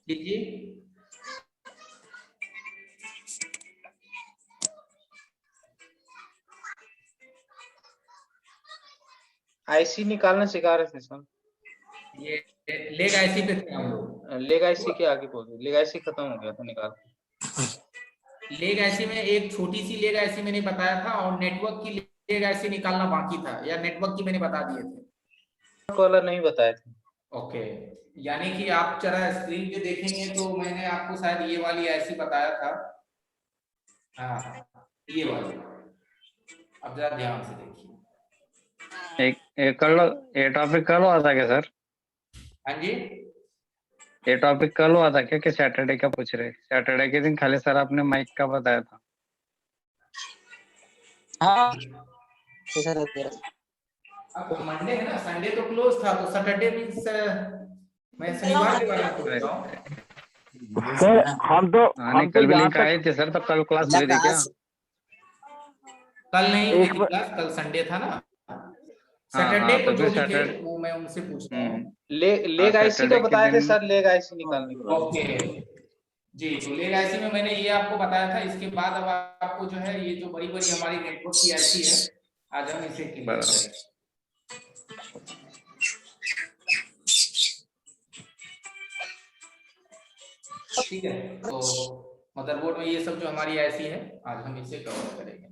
कीजिए। आईसी निकालना सिखा रहे थे सर। ये लेग आईसी पे थे हम लोग। लेग आईसी के आगे बोल, लेग आईसी खत्म हो गया था निकाल। लेग आईसी में एक छोटी सी लेग आईसी मैंने बताया था, और नेटवर्क की लेग आईसी निकालना बाकी था, या नेटवर्क की मैंने बता दिए थे। वाला नहीं बताए थे। ओके, यानी कि आप जरा स्क्रीन पे देखेंगे तो मैंने आपको शायद ये वाली आईसी बताया था। हाँ, ये वाली। अब जरा ध्यान से देखिए। एक कर लो, ये टॉपिक कल हुआ था क्या सर? हाँ जी, ये टॉपिक कल हुआ था क्या कि सैटरडे का पूछ रहे? सैटरडे के दिन खाली सर आपने माइक का बताया था। हाँ अब मंडे है ना, संडे तो क्लोज था, तो सैटरडे मींस मैं शनिवार के बारे में पूछ रहा हूँ। सर, हम तो कल भी जहाँ लिंक आई तक थी सर, तो कल क्लास हुई थी क्या? कल नहीं हुई एक थी क्लास, कल संडे था ना। हाँ सैटरडे हाँ, को तो जो फिर भी थे सैटरडे। वो मैं उनसे पूछता हूँ। लेग आईसी का सैटरडे के बताए थे दिन सर, लेग आईसी निकालने के बाद। ओके जी, तो लेग आईसी में मैंने ये आपको बताया था। इसके बाद अब आपको जो है ये जो बड़ी बड़ी हमारी नेटवर्क की आईसी है, आज हम इसे क्लियर बराबर। करेंगे। ठीक है, तो मदरबोर्ड में ये सब जो हमारी आईसी है, आज हम इसे कवर करेंगे।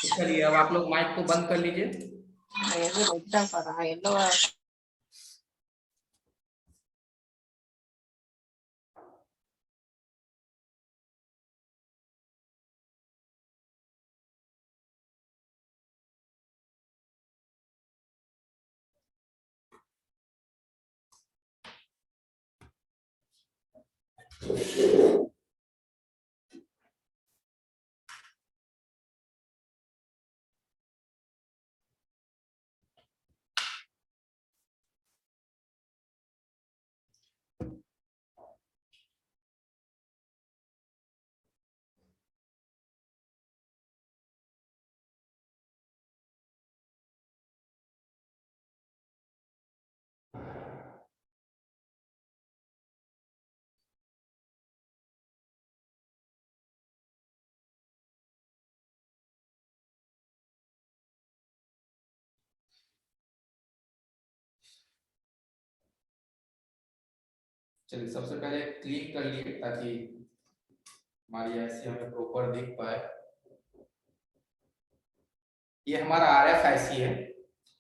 चलिए, अब आप लोग माइक को बंद कर लीजिए। चलिए, सबसे पहले क्लिक कर लिए ताकि हमारी आईसी हमें प्रॉपर दिख पाए। ये हमारा RFIC है।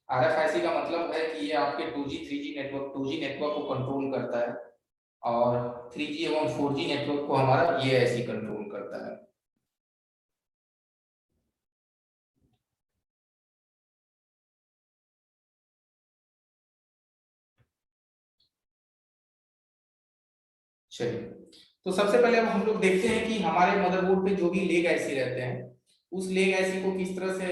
RFIC का मतलब है कि ये आपके 2G 3G network 2G network को कंट्रोल करता है, और 3G एवं 4G नेटवर्क को हमारा ये ऐसी कंट्रोल करता है। चलिए, तो सबसे पहले अब हम लोग देखते हैं कि हमारे मदरबोर्ड पे जो भी लेग आईसी रहते हैं, उस लेग आईसी को किस तरह से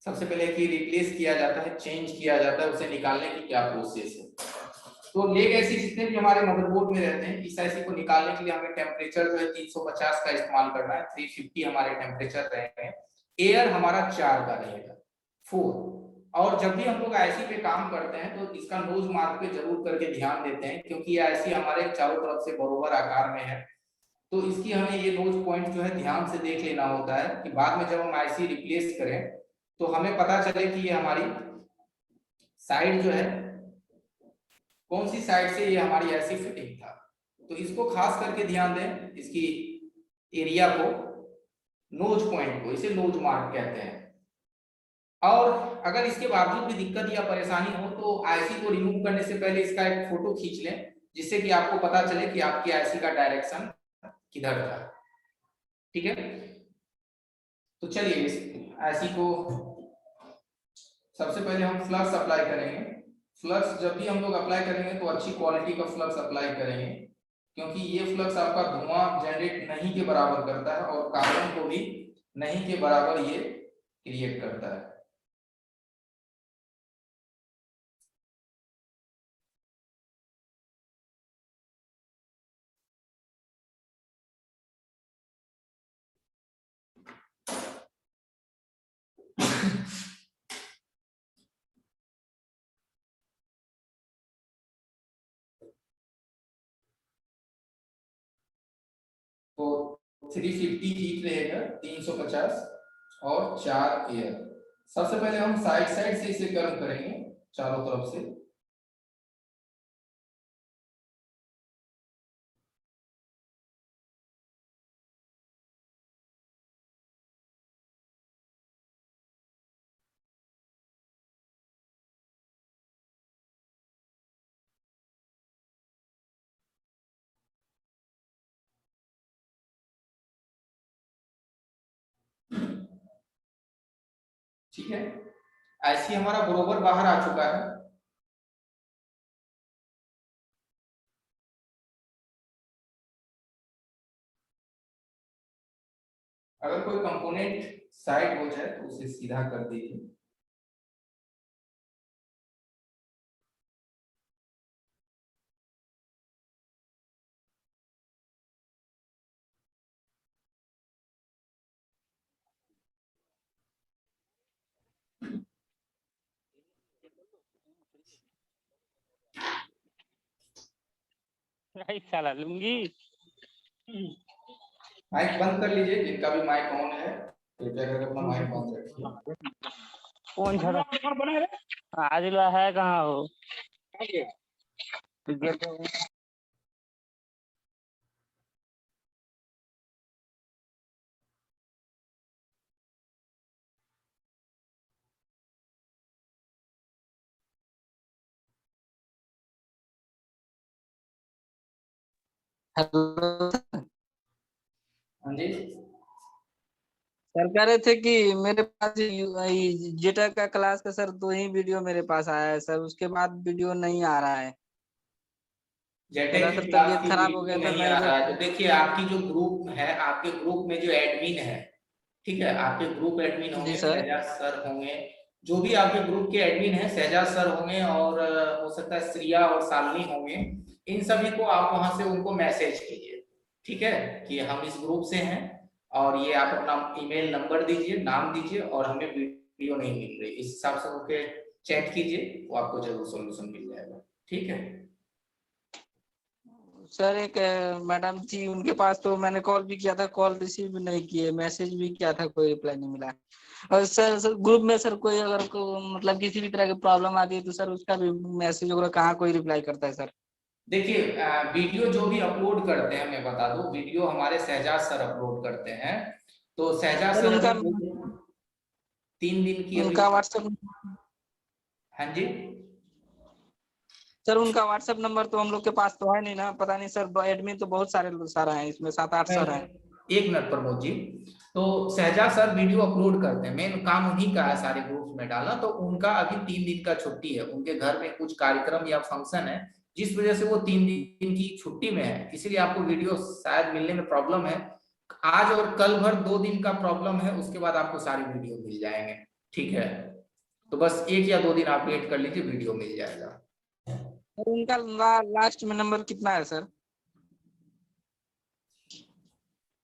सबसे पहले कि रिप्लेस किया जाता है, चेंज किया जाता है, उसे निकालने की क्या प्रोसेस है। तो लेग आईसी जितने भी हमारे मदरबोर्ड में रहते हैं, इस आईसी को निकालने के लिए हमें टेम्परेचर जो है 350 का इस्तेमाल करना है। 350 हमारे टेम्परेचर रहेंगे। एयर हमारा 4 का रहेगा, 4। और जब भी हम लोग आईसी पे काम करते हैं तो इसका नोज मार्क पे जरूर करके ध्यान देते हैं, क्योंकि ये आईसी हमारे चारों तरफ से बराबर आकार में है। तो इसकी हमें ये नोज पॉइंट जो है ध्यान से देख लेना होता है कि बाद में जब हम आईसी रिप्लेस करें तो हमें पता चले कि ये हमारी साइड जो है, कौन सी साइड से ये हमारी ऐसी फिटिंग था। तो इसको खास करके ध्यान दें, इसकी एरिया को, नोज पॉइंट को, इसे नोज मार्क कहते हैं। और अगर इसके बावजूद भी दिक्कत या परेशानी हो तो आईसी को रिमूव करने से पहले इसका एक फोटो खींच लें, जिससे कि आपको पता चले कि आपकी आईसी का डायरेक्शन किधर था। ठीक है, तो चलिए इस आईसी को सबसे पहले हम फ्लक्स अप्लाई करेंगे। फ्लक्स जब भी हम लोग अप्लाई करेंगे तो अच्छी क्वालिटी का फ्लक्स अप्लाई करेंगे, क्योंकि ये फ्लक्स आपका धुआं जनरेट नहीं के बराबर करता है और कार्बन को भी नहीं के बराबर ये क्रिएट करता है। 350 हीट रहेगा, 350 और 4 एयर। सबसे पहले हम साइड साइड से इसे गर्म करेंगे चारों तरफ से। ठीक है, ऐसे हमारा बरोबर बाहर आ चुका है। अगर कोई कंपोनेंट साइड हो जाए तो उसे सीधा कर दीजिए। साला लूंगी। माइक बंद कर लीजिए, जिनका भी माइक ऑन है कृपया करके अपना माइक बंद रखिए। कौन झड़ा आदिला है, कहाँ हो? हेलो हाँ जी, सर, कह रहे थे कि मेरे पास जेटा का क्लास का सर 2 ही वीडियो मेरे पास आया है सर, उसके बाद वीडियो नहीं आ रहा है। जेटे मेरा की सर क्लास तबीयत की खराब हो वीडियो गया था, नहीं मैं आ इधर। रहा है तो देखिए, आपकी जो ग्रुप है, आपके ग्रुप में जो एडमिन है, ठीक है, आपके ग्रुप एडमिन जी होंगे, सर। शहजाद सर होंगे, जो भी आपके ग्रुप के एडमिन है, शहजाद सर होंगे और हो सकता है श्रिया और शालिनी होंगे। इन सभी को आप वहां से उनको मैसेज कीजिए, ठीक है, कि हम इस ग्रुप से हैं और ये आप अपना ईमेल नंबर दीजिए, नाम दीजिए और हमें वीडियो नहीं मिल रही, इस हिसाब से उनके चैट कीजिए, वो आपको जरूर सोल्यूशन मिल जाएगा। ठीक है, सर एक मैडम थी, उनके पास तो मैंने कॉल भी किया था, कॉल रिसीव भी नहीं किए, मैसेज भी किया था, कोई रिप्लाई नहीं मिला। और सर ग्रुप में सर कोई अगर मतलब किसी भी तरह की प्रॉब्लम आती है तो सर उसका भी मैसेज वगैरह कहाँ कोई रिप्लाई करता है सर? देखिए वीडियो जो भी अपलोड करते हैं, मैं बता दूं, वीडियो हमारे शहजाद सर अपलोड करते हैं। तो शहजाद सर सर उनका अभी 3 दिन की अभी। उनका व्हाट्सएप हाँ जी, सर उनका व्हाट्सएप नंबर तो हम लोग के पास तो है नहीं ना, पता नहीं सर, एडमिन तो बहुत सारे सर हैं, इसमें 7-8 सर हैं। एक मिनट प्रमोद जी। तो शहजाद सर वीडियो अपलोड करते हैं, मेन काम उन्हीं का है सारे ग्रुप्स में डालना। तो उनका अभी 3 दिन का छुट्टी है, उनके घर में कुछ कार्यक्रम या फंक्शन है, जिस वजह से वो 3 दिन की छुट्टी में है, इसीलिए आपको वीडियो शायद मिलने में प्रॉब्लम है। आज और कल भर 2 दिन का प्रॉब्लम है, उसके बाद आपको सारी वीडियो मिल जाएंगे। ठीक है, तो बस 1 या 2 दिन आप वेट कर लीजिए, वीडियो मिल जाएगा। सर उनका लास्ट में नंबर कितना है सर?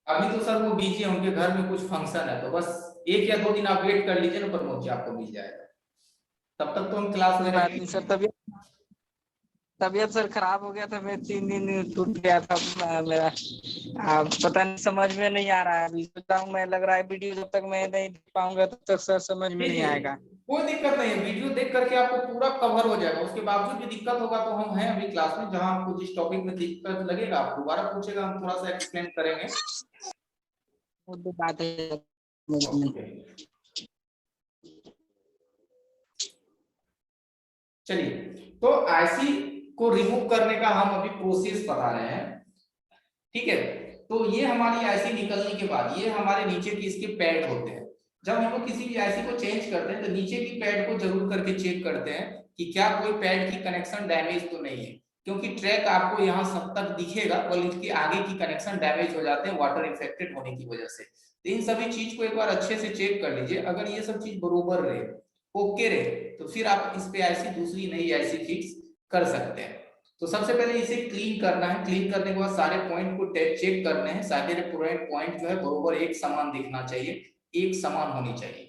अभी तो सर वो बिजी है, उनके घर में कुछ फंक्शन है, तो बस 1 या 2 दिन आप वेट कर लीजिए ना प्रमोद जी, आपको मिल जाएगा। तब तक तो हम क्लास ले कोई रहे बात नहीं हैं। सर, तबीयत सर खराब हो गया था, मैं 3 दिन छूट गया था मेरा। पता नहीं, समझ में नहीं आ रहा है, अभी सोच रहा हूँ मैं, लग रहा है वीडियो जब तक मैं नहीं देख पाऊंगा तब तक सर समझ में नहीं देखिए आएगा। कोई दिक्कत नहीं है, वीडियो देख करके आपको पूरा कवर हो जाएगा। उसके बावजूद भी दिक्कत होगा तो हम हैं अभी क्लास में, जहां आपको जिस टॉपिक में दिक्कत लगेगा आप दोबारा पूछेगा, हम थोड़ा सा एक्सप्लेन करेंगे। वो तो बात है। ओके, चलिए, तो आईसी को रिमूव करने का हम अभी प्रोसेस बता रहे हैं। ठीक है, तो ये हमारी आईसी निकलने के बाद ये हमारे नीचे की इसके पैड होते हैं। जब हम लोग किसी भी आईसी को चेंज करते हैं तो नीचे की पैड को जरूर करके चेक करते हैं कि क्या कोई पैड की कनेक्शन डैमेज तो नहीं है, क्योंकि ट्रैक आपको यहाँ सब तक दिखेगा और इसके आगे की कनेक्शन डैमेज हो जाते हैं वाटर इन्फेक्टेड होने की वजह से। तो इन सभी चीज को एक बार अच्छे से चेक कर लीजिए, अगर ये सब चीज बरोबर रहे, ओके रहे, तो फिर आप इस पे आईसी दूसरी नई आईसी फिक्स कर सकते हैं। तो सबसे पहले इसे क्लीन करना है, क्लीन करने के बाद सारे पॉइंट को चेक करने हैं, सारे पॉइंट जो है बरोबर एक समान दिखना चाहिए, एक समान होनी चाहिए।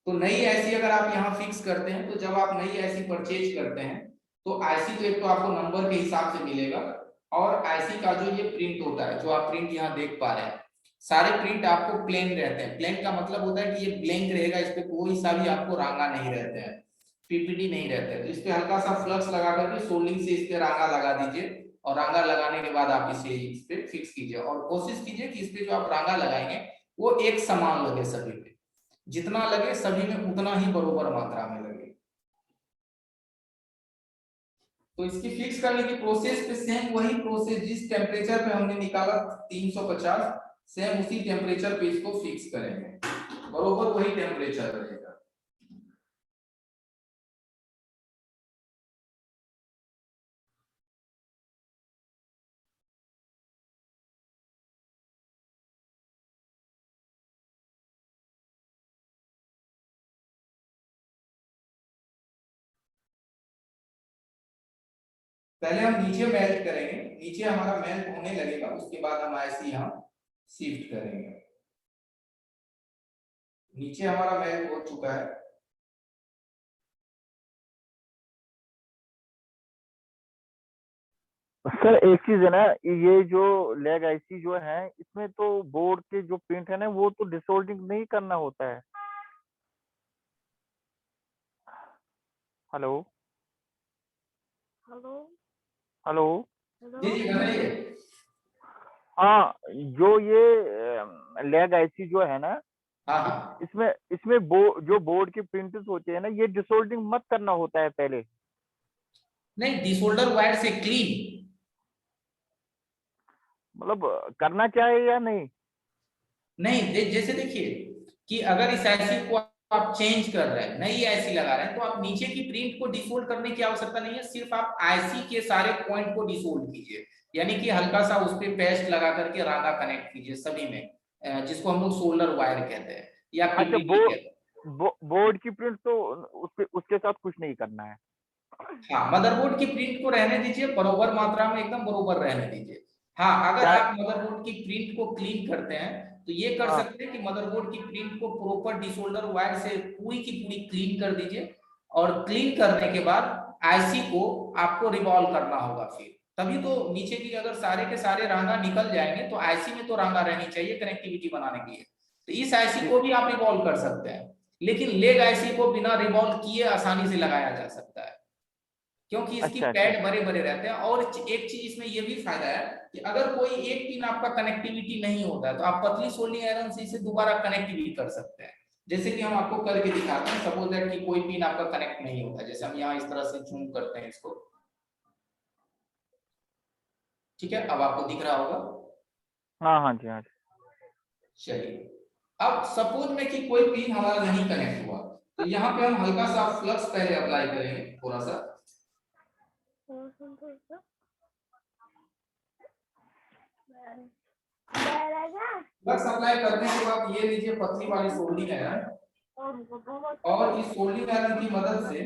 तो नई आईसी अगर आप यहाँ फिक्स करते हैं, तो जब आप नई आईसी परचेज करते हैं तो आईसी तो एक तो आपको नंबर के हिसाब से मिलेगा, और आईसी का जो ये प्रिंट होता है, जो आप प्रिंट यहाँ देख पा रहे हैं, सारे प्रिंट आपको प्लेन रहते हैं। प्लेन का मतलब होता है कि ये ब्लैंक रहेगा, इस पे कोई सा भी आपको रांगा नहीं रहते हैं, पीपीटी नहीं रहते। तो इस पे हल्का सा फ्लक्स लगा करके सोल्डिंग से इस पे रांगा लगा दीजिए, और रांगा लगाने के बाद आप इसे इस पे फिक्स कीजिए, और कोशिश कीजिए कि इस पे जो आप रांगा लगाएंगे वो एक समान लगे सभी पे, जितना लगे सभी में उतना ही बराबर मात्रा में लगे। तो इसकी फिक्स करने की प्रोसेस पे सेम वही प्रोसेस, जिस टेम्परेचर पे हमने निकाला 350, सेम उसी टेम्परेचर पे इसको फिक्स करेंगे, बरोबर वही टेम्परेचर रहेगा। पहले हम नीचे मेल्ट करेंगे, नीचे हमारा मेल्ट होने लगेगा, उसके बाद हम ऐसे यहाँ शिफ्ट करेंगे। नीचे हमारा मेल्ट हो चुका है। सर एक चीज है ना, ये जो लेग आईसी जो है इसमें तो बोर्ड के जो प्रिंट है ना वो तो डिसोल्डिंग नहीं करना होता है। Hello hello hello. जी जी बताइए। हाँ, जो ये लेग आईसी जो है ना, हाँ हाँ, इसमें इसमें जो बोर्ड के प्रिंट्स होते हैं ना, ये डिसोल्डिंग मत करना होता है पहले। नहीं डिसोल्डर वायर से क्लीन, मतलब करना चाहिए या नहीं? नहीं जैसे देखिए कि अगर इस आईसी को आप चेंज कर रहे हैं, नई आईसी लगा रहे हैं, तो आप नीचे की प्रिंट को डिसोल्ड करने की आवश्यकता नहीं है, सिर्फ आप आईसी के सारे पॉइंट को डिसोल्ड कीजिए, यानी कि हल्का सा उस पर पेस्ट लगा करके रांगा कनेक्ट कीजिए सभी में, जिसको हम लोग सोल्डर वायर कहते हैं या अच्छा, पीपीटी कहते हैं। बोर्ड की प्रिंट तो उसके साथ कुछ नहीं करना है। हाँ मदरबोर्ड की प्रिंट को रहने दीजिए, बरोबर मात्रा में एकदम बरोबर रहने दीजिए। हाँ अगर क्या? आप मदरबोर्ड की प्रिंट को क्लीन करते हैं तो ये कर हाँ। सकते हैं कि मदरबोर्ड की प्रिंट को प्रॉपर डिसोल्डर वायर से पूरी की पूरी क्लीन कर दीजिए, और क्लीन करने के बाद आईसी को आपको रिवॉल्व करना होगा फिर, तभी तो नीचे की अगर सारे के सारे रांगा निकल जाएंगे तो आईसी में तो रांगा रहनी चाहिए कनेक्टिविटी बनाने के लिए। तो इस आईसी को भी आप रिवॉल्व कर सकते हैं, लेकिन लेग आईसी को बिना रिवॉल्व किए आसानी से लगाया जा सकता है, क्योंकि इसकी अच्छा अच्छा। पैड बड़े बड़े रहते हैं। और एक चीज इसमें ये भी फायदा है कि अगर कोई एक पिन आपका कनेक्टिविटी नहीं होता है तो आप पतली सोल्डिंग आयरन से इसे दोबारा कनेक्ट भी कर सकते हैं, जैसे कि हम आपको करके दिखाते हैं। सपोज दैट कि कोई पिन आपका कनेक्ट नहीं होता, जैसे हम यहाँ इस तरह से जूम करते हैं इसको, ठीक है, अब आपको दिख रहा होगा। हाँ हाँ जी, हाँ जी। चलिए अब सपोज में कि कोई पिन हमारा नहीं कनेक्ट हुआ, तो यहाँ पे हम हल्का सा फ्लक्स पहले अप्लाई करेंगे, थोड़ा सा फ्लक्स अप्लाई करने के बाद ये लीजिए पतली वाली सोल्डिंग आयरन, और इस सोल्डिंग आयरन की मदद से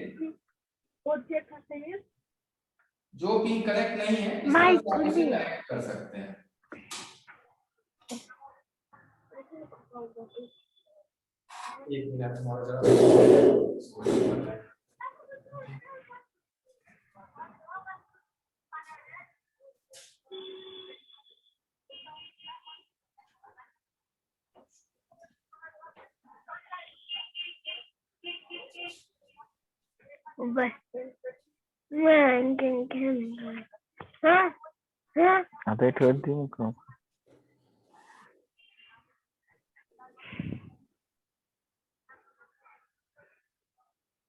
जो पिन कनेक्ट नहीं है इस तरह से आप उसे कनेक्ट कर सकते हैं। एक मिनट हमारा जरा अबे छोड़ दी मुझको।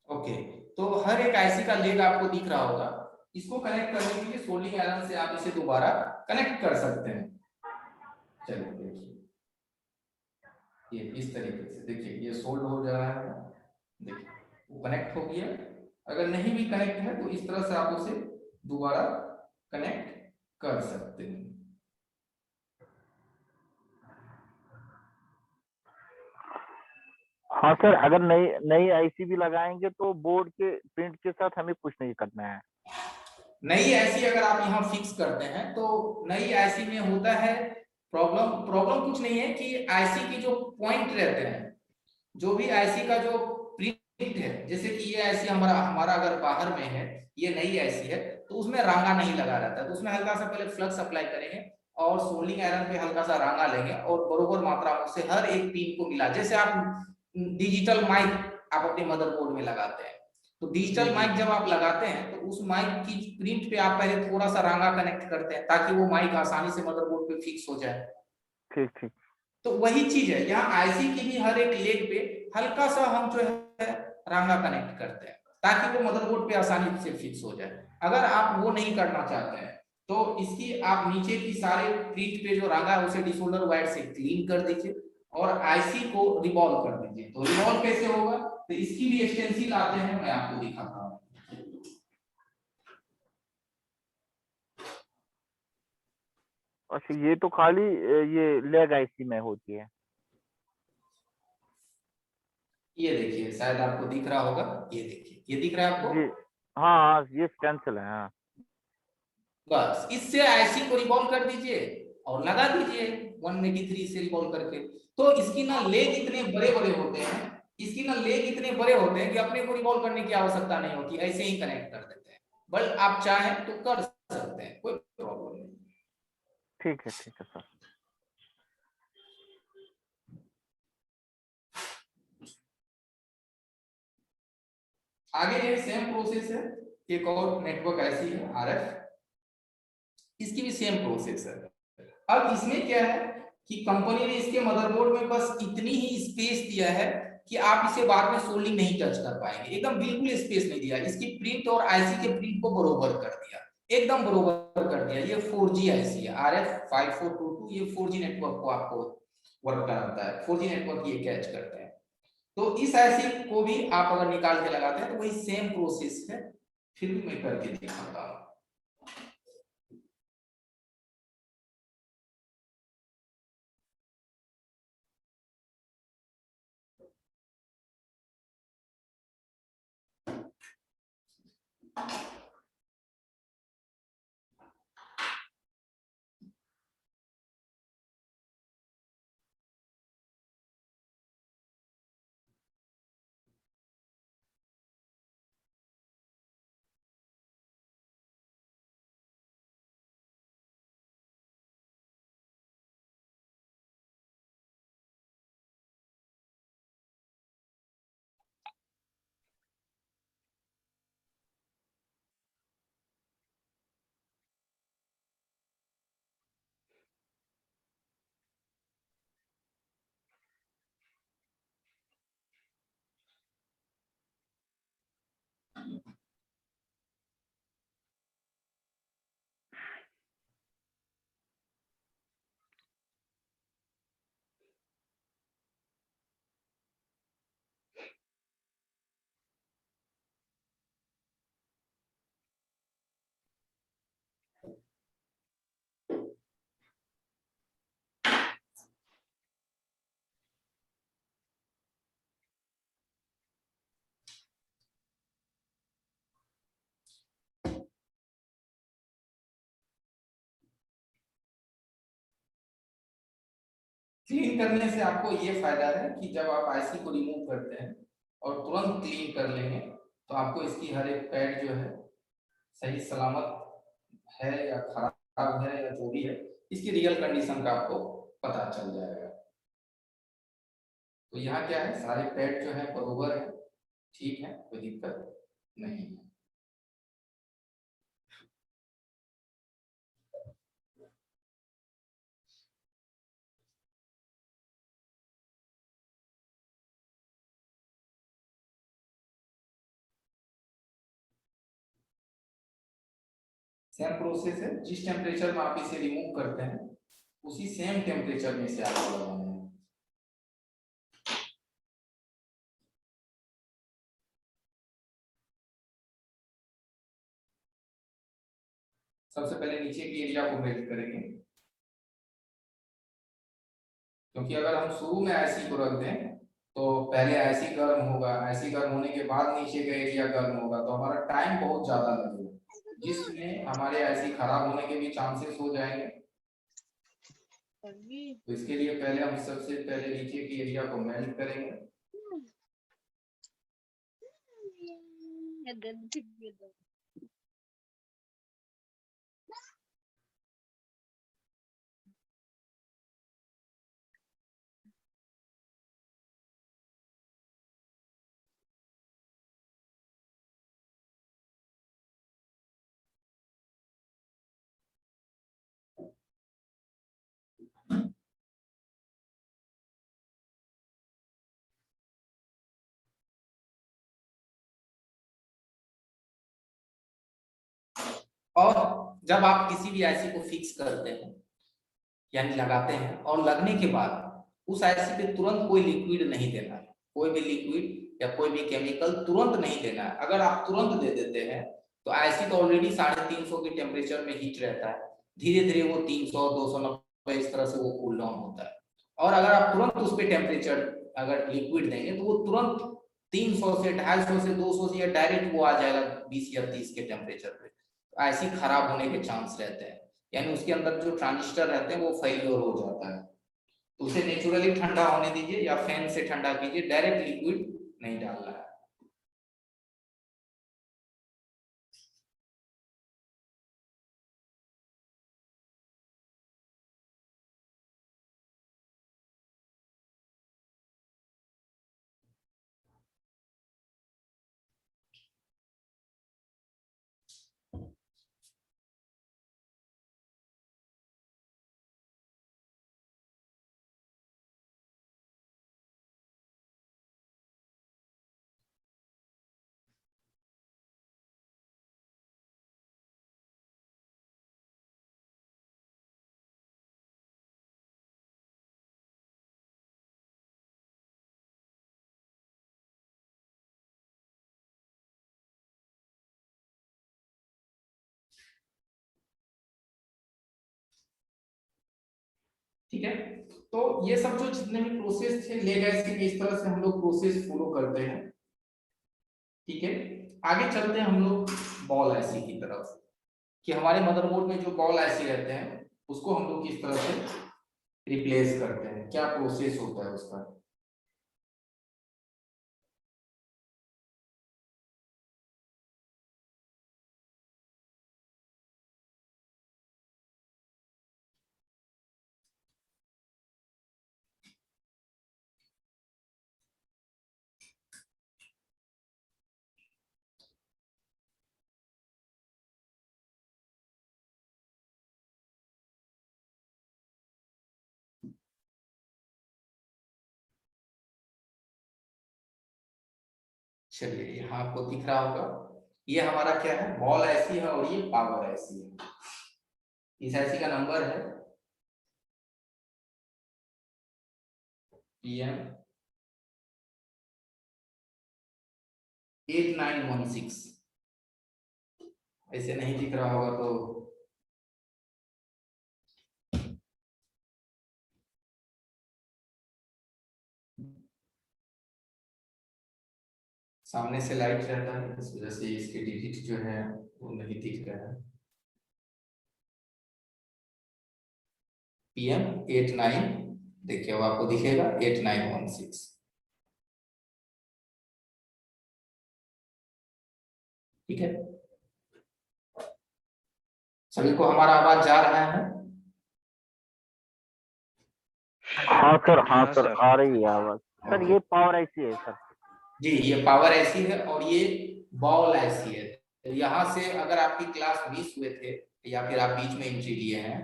ओके, तो हर एक आईसी का लेग आपको दिख रहा होगा, इसको कनेक्ट करने के लिए सोल्डिंग आयरन से आप इसे दोबारा कनेक्ट कर सकते हैं। चलिए देखिए ये इस तरीके से, देखिए ये सोल्ड हो जा रहा है, देखिए वो कनेक्ट हो गया। अगर नहीं भी कनेक्ट है तो इस तरह से आप उसे दोबारा कनेक्ट कर सकते हैं। हाँ सर, अगर नई नई आईसी भी लगाएंगे तो बोर्ड के प्रिंट के साथ हमें कुछ नहीं करना है। नई आईसी अगर आप यहाँ फिक्स करते हैं तो नई आईसी में होता है प्रॉब्लम कुछ नहीं है कि आईसी की जो पॉइंट रहते हैं, जो भी आईसी का जो प्रिंट है, जैसे कि ये आईसी हमारा अगर बाहर में है, ये नई आईसी है, तो उसमें रांगा नहीं लगा रहता है, तो उसमें हल्का सा पहले फ्लक्स अप्लाई करेंगे और सोल्डिंग आयरन पे हल्का सा रांगा लेंगे और बरोबर मात्रा से हर एक पिन को मिला, जैसे आप डिजिटल माइक आप अपने मदरबोर्ड में लगाते हैं, तो डिजिटल माइक जब आप लगाते हैं तो उस माइक की प्रिंट पे आप पहले थोड़ा सा रांगा कनेक्ट करते हैं ताकि वो माइक आसानी से मदरबोर्ड पे फिक्स हो जाए। ठीक ठीक। तो वही चीज है यहाँ आईसी की भी हर एक लेग पे हल्का सा हम जो है रांगा कनेक्ट करते हैं ताकि वो मदरबोर्ड पे आसानी से फिक्स हो जाए। अगर आप वो नहीं करना चाहते हैं तो इसकी आप नीचे की सारे प्रिंट पे जो रांगा है उसे डिसोल्डर वायर से क्लीन कर दीजिए और आईसी को रिवॉल्व कर दीजिए। तो रिवॉल्व कैसे होगा, तो इसकी भी स्टेंसिल आते हैं, मैं आपको दिखाता हूँ। अच्छा, ये तो खाली ये लेग आईसी में होती है। ये देखिए शायद आपको दिख रहा होगा, ये देखिए ये दिख रहा है आपको। जी हाँ हाँ, ये स्टेंसिल है। हाँ बस इससे आईसी को रिवॉल्व कर दीजिए और लगा दीजिए 183 से रिवॉल्व करके। तो इसकी ना लेग इतने बड़े बड़े होते हैं, इसकी ना लेग इतने बड़े होते हैं कि अपने को रिवॉल्व करने की आवश्यकता नहीं होती, ऐसे ही कनेक्ट कर देते हैं। बट आप चाहें तो कर सकते हैं, कोई प्रॉब्लम नहीं। ठीक है सर। आगे ये सेम प्रोसेस है, एक और नेटवर्क ऐसी है आरएफ, इसकी भी सेम प्रोसेस है। अब इसमें क्या है कि कंपनी ने इसके मदरबोर्ड में बस इतनी ही स्पेस दिया है कि आप इसे बाद में सोल्डिंग नहीं टच कर पाएंगे, एकदम बिल्कुल स्पेस नहीं दिया। इसकी प्रिंट और आईसी के प्रिंट को बरोबर कर दिया, एकदम बरोबर कर दिया। ये 4G आईसी है RF5422, ये 4G नेटवर्क को आपको वर्क कराता है, 4G नेटवर्क ये कैच करते हैं। तो इस आईसी को भी आप अगर निकाल के लगाते हैं तो वही सेम प्रोसेस है, फिर भी मैं करके दिखाता हूँ। क्लीन करने से आपको ये फायदा है कि जब आप आईसी को रिमूव करते हैं और तुरंत क्लीन कर लेंगे तो आपको इसकी हर एक पैड जो है सही सलामत है या खराब है या जो भी है, इसकी रियल कंडीशन का आपको पता चल जाएगा। तो यहाँ क्या है, सारे पैड जो है बरोबर है, ठीक है, कोई दिक्कत नहीं है। सेम प्रोसेस है, जिस टेम्परेचर में आप इसे रिमूव करते हैं उसी सेम टेम्परेचर में इसे आपको लगाना है। सबसे पहले नीचे की एरिया को मेल्ट करेंगे, क्योंकि अगर हम शुरू में आईसी को रख दें तो पहले आईसी गर्म होगा, आईसी गर्म होने के बाद नीचे का एरिया गर्म होगा, तो हमारा टाइम बहुत ज्यादा लगेगा, जिसमें हमारे आईसी खराब होने के भी चांसेस हो जाएंगे। तो इसके लिए पहले हम सबसे पहले नीचे की एरिया को मेल्ट करेंगे। और जब आप किसी भी आईसी को फिक्स करते हैं यानी लगाते हैं, और लगने के बाद उस आईसी पे तुरंत कोई लिक्विड नहीं देना है, कोई भी लिक्विड या कोई भी केमिकल तुरंत नहीं देना है। अगर आप तुरंत दे देते हैं तो आईसी तो ऑलरेडी 350 के टेम्परेचर में हीट रहता है, धीरे धीरे वो 300 290 इस तरह से वो कूल डाउन होता है। और अगर आप तुरंत उस पर टेम्परेचर अगर लिक्विड देंगे तो वो तुरंत 300 से 250 से 200 से या डायरेक्ट वो आ जाएगा 20 या 30 के टेम्परेचर पे। आईसी खराब होने के चांस रहते हैं, यानी उसके अंदर जो ट्रांजिस्टर रहते हैं वो फेलियर हो जाता है। तो उसे नेचुरली ठंडा होने दीजिए या फैन से ठंडा कीजिए, डायरेक्ट लिक्विड नहीं डालना है। ठीक है, तो ये सब जो जितने भी प्रोसेस थे ले गए थे, इस तरह से हम लोग प्रोसेस फॉलो करते हैं। ठीक है, आगे चलते हैं हम लोग बॉल आईसी की तरफ, कि हमारे मदरबोर्ड में जो बॉल आईसी रहते हैं उसको हम लोग किस तरह से रिप्लेस करते हैं, क्या प्रोसेस होता है उसका। चलिए, यहाँ आपको दिख रहा होगा, ये हमारा क्या है, बॉल आईसी है और ये पावर आईसी है। इस आईसी का नंबर है PM 8916। ऐसे नहीं दिख रहा होगा तो सामने से लाइट रहता है, इस वजह से इसके डिजिट जो है वो नहीं दिख रहा है। PM 89, देखिए अब आपको दिखेगा 8916। ठीक है, सभी को हमारा आवाज जा रहा है? हाँ सर आ रही है आवाज। सर ये पावर आईसी है सर? जी, ये पावर आईसी है और ये बॉल आईसी है। तो यहाँ से अगर आपकी क्लास मिस हुए थे या फिर आप बीच में एंट्री लिए हैं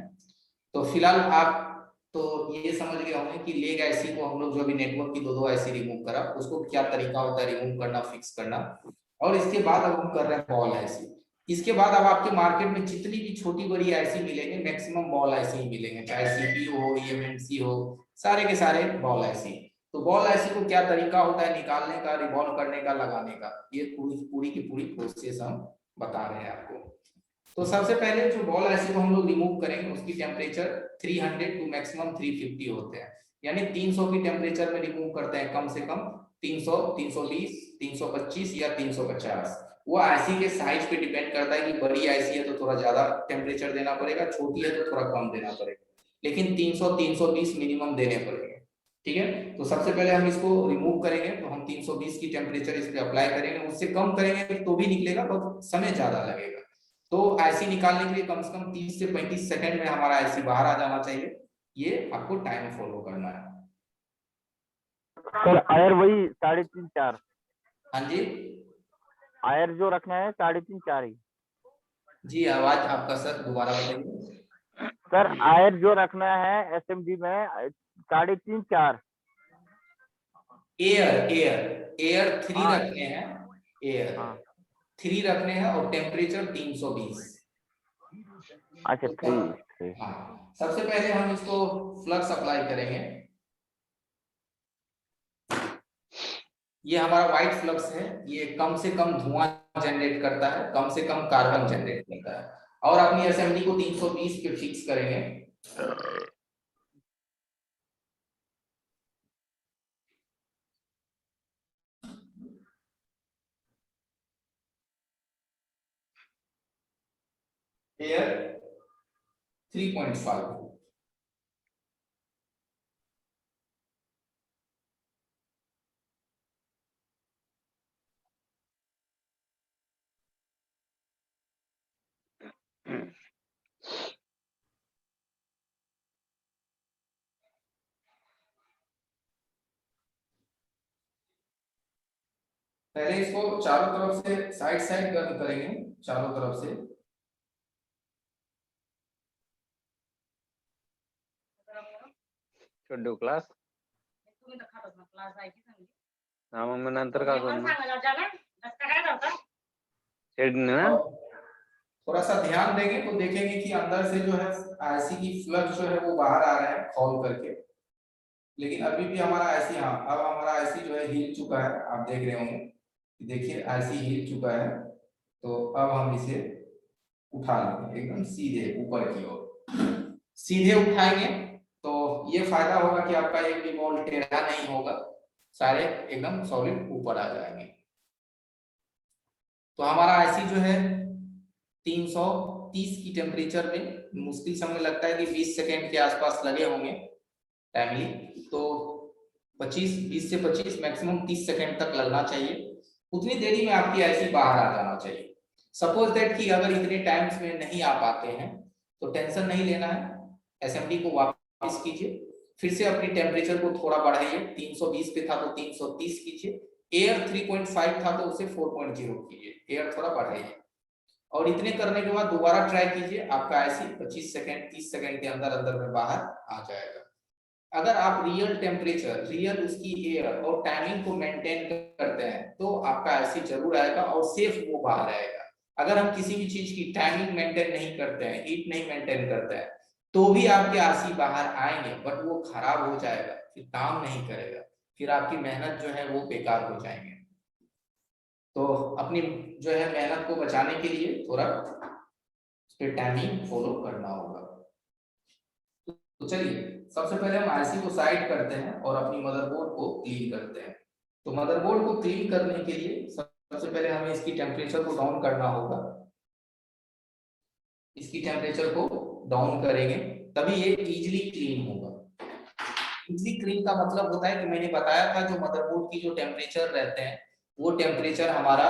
तो फिलहाल आप तो ये समझ गए होंगे कि लेग आईसी को हम लोग जो अभी नेटवर्क की दो आईसी रिमूव करा उसको क्या तरीका होता है रिमूव करना, फिक्स करना। और इसके बाद अब हम कर रहे हैं बॉल आईसी। इसके बाद अब आपके मार्केट में जितनी भी छोटी बड़ी आईसी मिलेंगे मैक्सिमम बॉल आईसी ही मिलेंगे, चाहे CPU हो, EMMC हो, सारे के सारे बॉल आईसी। तो बॉल आईसी को क्या तरीका होता है निकालने का, रिवॉल्व करने का, लगाने का, ये पूरी की पूरी प्रोसेस हम बता रहे हैं आपको। तो सबसे पहले जो बॉल आईसी को हम लोग रिमूव करेंगे उसकी टेम्परेचर 300 टू मैक्सिमम 350 होते हैं, यानी 300 की टेम्परेचर में रिमूव करते हैं कम से कम 300, 320, 325 या 350। वो आईसी के साइज पे डिपेंड करता है कि बड़ी आईसी है तो थोड़ा ज्यादा टेम्परेचर देना पड़ेगा, छोटी है तो थोड़ा कम देना पड़ेगा, लेकिन 300, 320 मिनिमम देने पड़ेंगे। ठीक है, तो सबसे पहले हम इसको रिमूव करेंगे तो हम 320 की टेम्परेचर इस पे अप्लाई करेंगे, उससे कम करेंगे तो भी निकलेगा पर समय ज्यादा लगेगा। तो आईसी निकालने के लिए कम से कम 30 से 35 सेकंड में हमारा आईसी बाहर आ जाना चाहिए, ये आपको टाइम फॉलो करना है। सर आयर वही 3.5 4? हाँ जी, आयर जो रखना है 3.5 4 ही? जी आवाज आपका सर दोबारा बताइए। सर आयर जो रखना है SMD में 3.5 4? एयर 3 हाँ। रखने हैं, एयर हाँ 3 रखने हैं और टेम्परेचर 320। अच्छा, तो 3 हाँ, सबसे पहले हम इसको फ्लक्स अप्लाई करेंगे। ये हमारा व्हाइट फ्लक्स है, ये कम से कम धुआं जनरेट करता है, कम से कम कार्बन जनरेट करता है। और अपनी एसएमडी को 320 पे फिक्स करेंगे। एयर 3.5। पहले इसको चारों तरफ से साइड साइड गर्म करेंगे, चारों तरफ से। छोडू क्लास हा मग नंतर का करू ना और थोड़ा सा ध्यान देंगे तो देखेंगे कि अंदर से जो है आईसी की फ्लक्स जो है वो बाहर आ रहा है खोल करके। लेकिन अभी भी हमारा आईसी, हाँ अब हमारा आईसी जो है हिल चुका है, आप देख रहे होंगे। देखिए आईसी हिल चुका है। तो अब हम इसे उठा लेंगे एकदम सीधे ऊपर की ओर। सीधे उठाएंगे तो ये फायदा होगा कि आपका एक भी बॉल टेढ़ा नहीं होगा, सारे एकदम सॉलिड ऊपर आ जाएंगे। तो हमारा आईसी जो है 330 की टेम्परेचर में, मुश्किल समय लगता है कि 20 सेकेंड के आसपास लगे होंगे टाइमली। तो 20 से 25 मैक्सिमम 30 सेकेंड तक लगना चाहिए। उतनी देरी में आपकी आईसी बाहर आ जाना चाहिए। सपोज दैट कि अगर इतने टाइम्स में नहीं आ पाते हैं तो टेंशन नहीं लेना है, एसएमडी को वापस कीजिए, फिर से अपनी टेम्परेचर को थोड़ा बढ़ाइए। 320 पे था तो 330 कीजिए, एयर 3.5 था तो उसे 4.0 कीजिए, एयर थोड़ा बढ़ाइए। और इतने करने के बाद दोबारा ट्राई कीजिए, आपका आईसी 25 सेकंड 30 सेकंड के अंदर अंदर में बाहर आ जाएगा। अगर आप रियल टेम्परेचर, रियल उसकी एयर और टाइमिंग को मेंटेन करते हैं तो आपका आईसी जरूर आएगा और सेफ वो बाहर आएगा। अगर हम किसी भी चीज की टाइमिंग मेंटेन नहीं करते हैं, हीट नहीं मेंटेन करते हैं, तो भी आपके आईसी बाहर आएंगे, बट वो खराब हो जाएगा, फिर काम नहीं करेगा, फिर आपकी मेहनत जो है वो बेकार हो जाएंगे। तो अपनी जो है मेहनत को बचाने के लिए थोड़ा उस पर टाइमिंग फॉलो करना होगा। तो चलिए सबसे पहले हम आईसी को साइड करते हैं और अपनी मदरबोर्ड को क्लीन करते हैं। तो मदरबोर्ड को क्लीन करने के लिए सबसे पहले हमें इसकी टेम्परेचर को डाउन करना होगा। इसकी टेम्परेचर को डाउन करेंगे तभी ये इजीली क्लीन होगा। इजीली क्लीन का मतलब होता है कि मैंने बताया था जो मदरबोर्ड की जो टेम्परेचर रहते हैं वो टेम्परेचर हमारा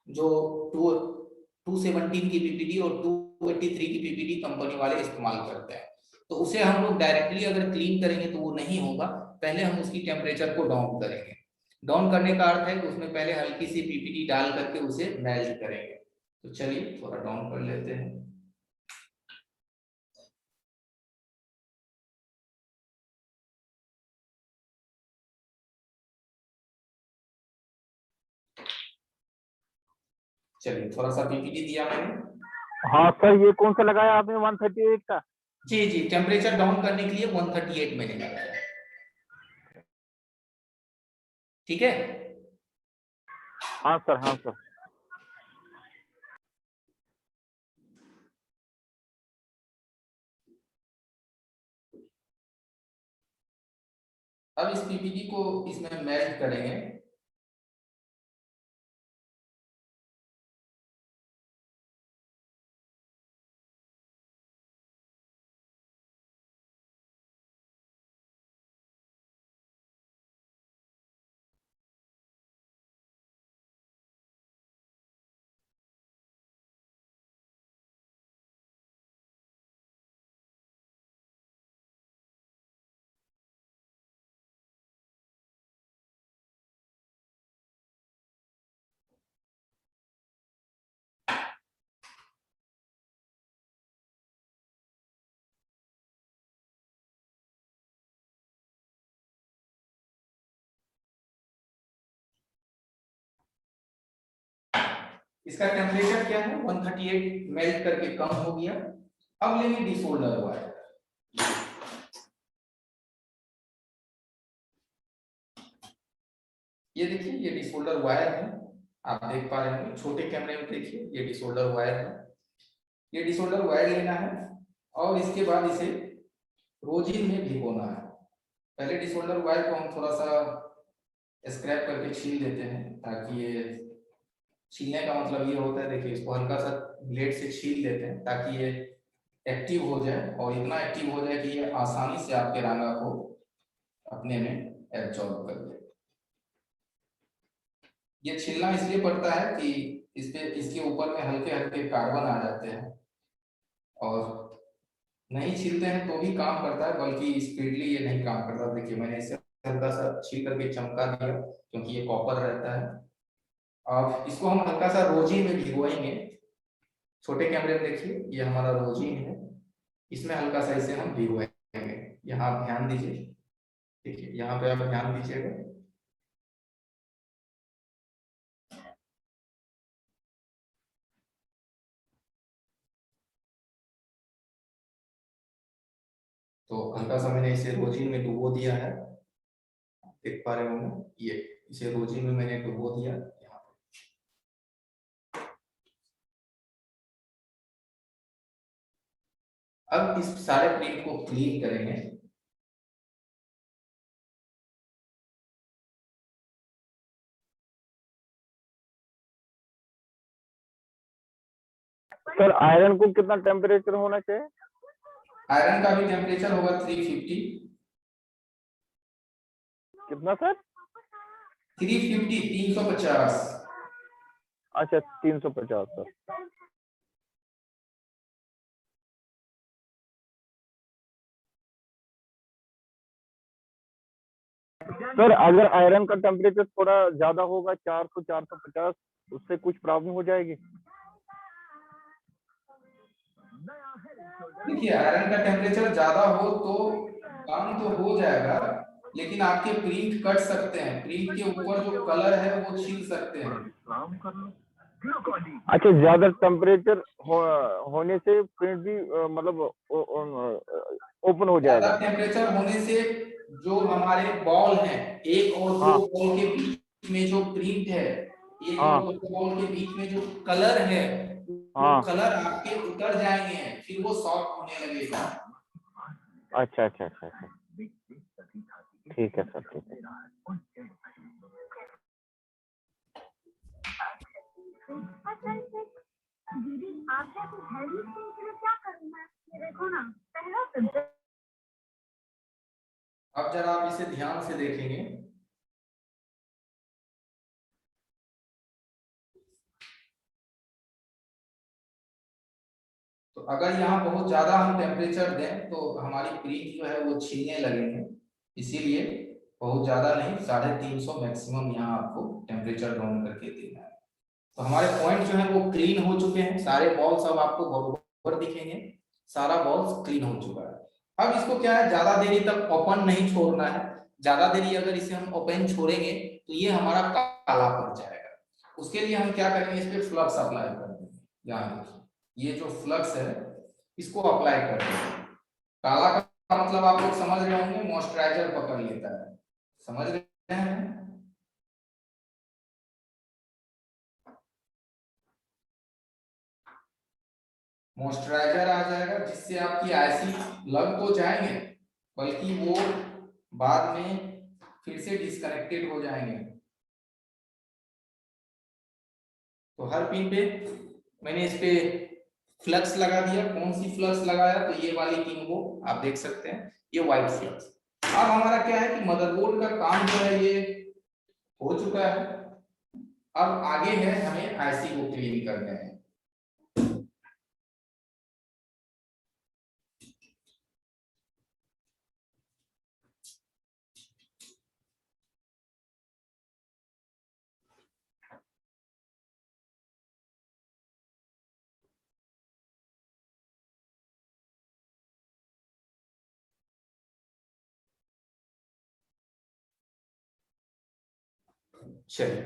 जो 217 की पीपीडी और 283 की पीपीडी कंपनी वाले इस्तेमाल करते हैं। तो उसे हम लोग डायरेक्टली अगर क्लीन करेंगे तो वो नहीं होगा, पहले हम उसकी टेम्परेचर को डाउन करेंगे। डाउन करने का अर्थ है कि उसमें पहले हल्की सी पीपीडी डाल करके उसे मेल्ट करेंगे। तो चलिए थोड़ा डाउन कर लेते हैं। चलिए थोड़ा सा पीपीडी दिया मैंने। हाँ सर, ये कौन सा लगाया आपने 138 का? जी जी, टेम्परेचर डाउन करने के लिए 138 मैंने लगाया। ठीक है। हाँ सर, हाँ सर। अब इस पीपीडी को इसमें मेल्ट करेंगे। इसका टेम्परेचर क्या है 138 मेल्ट करके कम हो गया। अब लेंगे डिसोल्डर वायर। ये देखिए ये डिसोल्डर वायर है, आप देख पा रहे होंगे छोटे कैमरे में, देखिए ये डिसोल्डर वायर है। ये डिसोल्डर वायर लेना है और इसके बाद इसे रोजिन में भिगोना है। पहले डिसोल्डर वायर को हम थोड़ा सा स्क्रैप करके छील देते हैं, ताकि ये छीलने का मतलब ये होता है, देखिए इसको हल्का सा ब्लेड से छील देते हैं ताकि ये एक्टिव हो जाए, और इतना एक्टिव हो जाए कि ये आसानी से आपके रांगा को अपने में एब्जॉर्ब कर ले। ये छीलना इसलिए पड़ता है कि इसके ऊपर में हल्के हल्के कार्बन आ जाते हैं, और नहीं छीलते हैं तो भी काम करता है, बल्कि स्पीडली ये नहीं काम करता। देखिए मैंने इसे हल्का सा छील करके चमका दिया, क्योंकि ये कॉपर रहता है। अब इसको हम हल्का सा रोजिन में भिगोएंगे। छोटे कैमरे में देखिए ये हमारा रोजिन है, इसमें हल्का सा इसे हम भिगोएंगे। यहाँ आप ध्यान दीजिए, देखिए यहाँ पे आप ध्यान दीजिएगा। तो हल्का सा मैंने इसे रोजिन में डुबो दिया है, देख पा रहे होंगे ये इसे रोजिन में मैंने डुबो दिया यहाँ पे। अब इस सारे प्रिंट को क्लीन करेंगे। सर आयरन को कितना टेम्परेचर होना चाहिए? आयरन का भी टेम्परेचर होगा 350। कितना सर? 350 350। अच्छा 350 सर। सर अगर आयरन का टेम्परेचर थोड़ा ज्यादा होगा 400 450, उससे कुछ प्रॉब्लम हो जाएगी? देखिए आयरन का टेम्परेचर ज्यादा हो तो काम तो हो जाएगा, लेकिन आपके प्रिंट कट सकते हैं, प्रिंट के ऊपर जो कलर है वो छील सकते हैं। अच्छा ज्यादा टेम्परेचर होने से प्रिंट भी मतलब ओपन हो ज्यादा जाएगा? टेम्परेचर होने से जो हमारे बॉल हैं, एक और दो हाँ बॉल के बीच में जो प्रिंट है, एक हाँ और दो बॉल के बीच में जो कलर है, वो हाँ। कलर आपके उतर जाएंगे, फिर वो सॉफ्ट होने लगेगा। अच्छा अच्छा अच्छा अच्छा, ठीक है सर, ठीक है। दीदी आप हेल्दी स्किन के लिए क्या करना है, ये देखो ना पहला सिम्टम। अब जरा आप इसे ध्यान से देखेंगे, तो अगर यहाँ बहुत ज्यादा हम टेम्परेचर दें तो हमारी प्रिंट जो है वो छीलने लगेंगे, इसीलिए बहुत ज्यादा नहीं, 350 मैक्सिमम यहाँ आपको टेम्परेचर डाउन करके देना है। तो हमारे पॉइंट जो है वो क्लीन हो चुके हैं, सारे बॉल्स अब आपको बराबर दिखेंगे, सारा बॉल्स क्लीन हो चुका है। अब इसको क्या है, ज्यादा देरी तक ओपन नहीं छोड़ना है। ज्यादा देरी अगर इसे हम ओपन छोड़ेंगे तो ये हमारा काला पड़ जाएगा। उसके लिए हम क्या करेंगे, इस पे फ्लक्स अप्लाई कर देंगे। यहाँ देखिए ये जो फ्लक्स है इसको अप्लाई कर देंगे। काला का मतलब आप लोग समझ रहे होंगे, मॉइस्चराइजर पकड़ लेता है, समझ रहे हैं। मॉइस्चराइजर आ जाएगा, जिससे आपकी आईसी लग तो जाएंगे, बल्कि वो बाद में फिर से डिस्कनेक्टेड हो जाएंगे। तो हर पिन पे मैंने इस पे फ्लक्स लगा दिया। कौन सी फ्लक्स लगाया, तो ये वाली पिन को आप देख सकते हैं, ये व्हाइट फ्लक्स। अब हमारा क्या है कि मदरबोर्ड का काम जो है ये हो चुका है। अब आगे है हमें आईसी को क्लीन करना है। चलिए,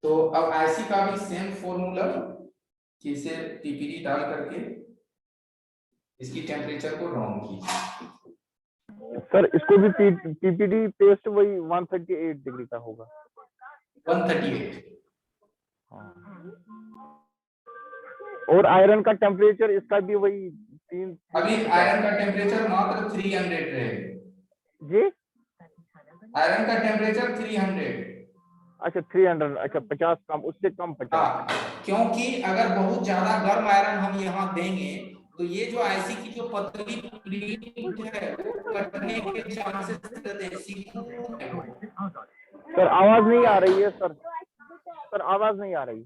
तो अब आईसी का भी सेम फॉर्मूला कि इसे पीपीडी डाल करके इसकी टेम्परेचर को डाउन कीजिए। सर इसको भी पीपीडी पेस्ट वही 138 डिग्री का होगा। 138। और आयरन का टेम्परेचर इसका भी वही 3। अभी आयरन का टेम्परेचर मात्र 300 रहेगा जी। आयरन का टेम्परेचर 300। अच्छा 300, अच्छा 50 कम, उससे कम 50। हाँ, क्योंकि अगर बहुत ज्यादा गर्म आयरन हम यहाँ देंगे तो ये जो आईसी की जो पतली प्लेट है वो कटने के चांसेस रहते हैं। सर आवाज नहीं आ रही है सर आवाज नहीं आ रही।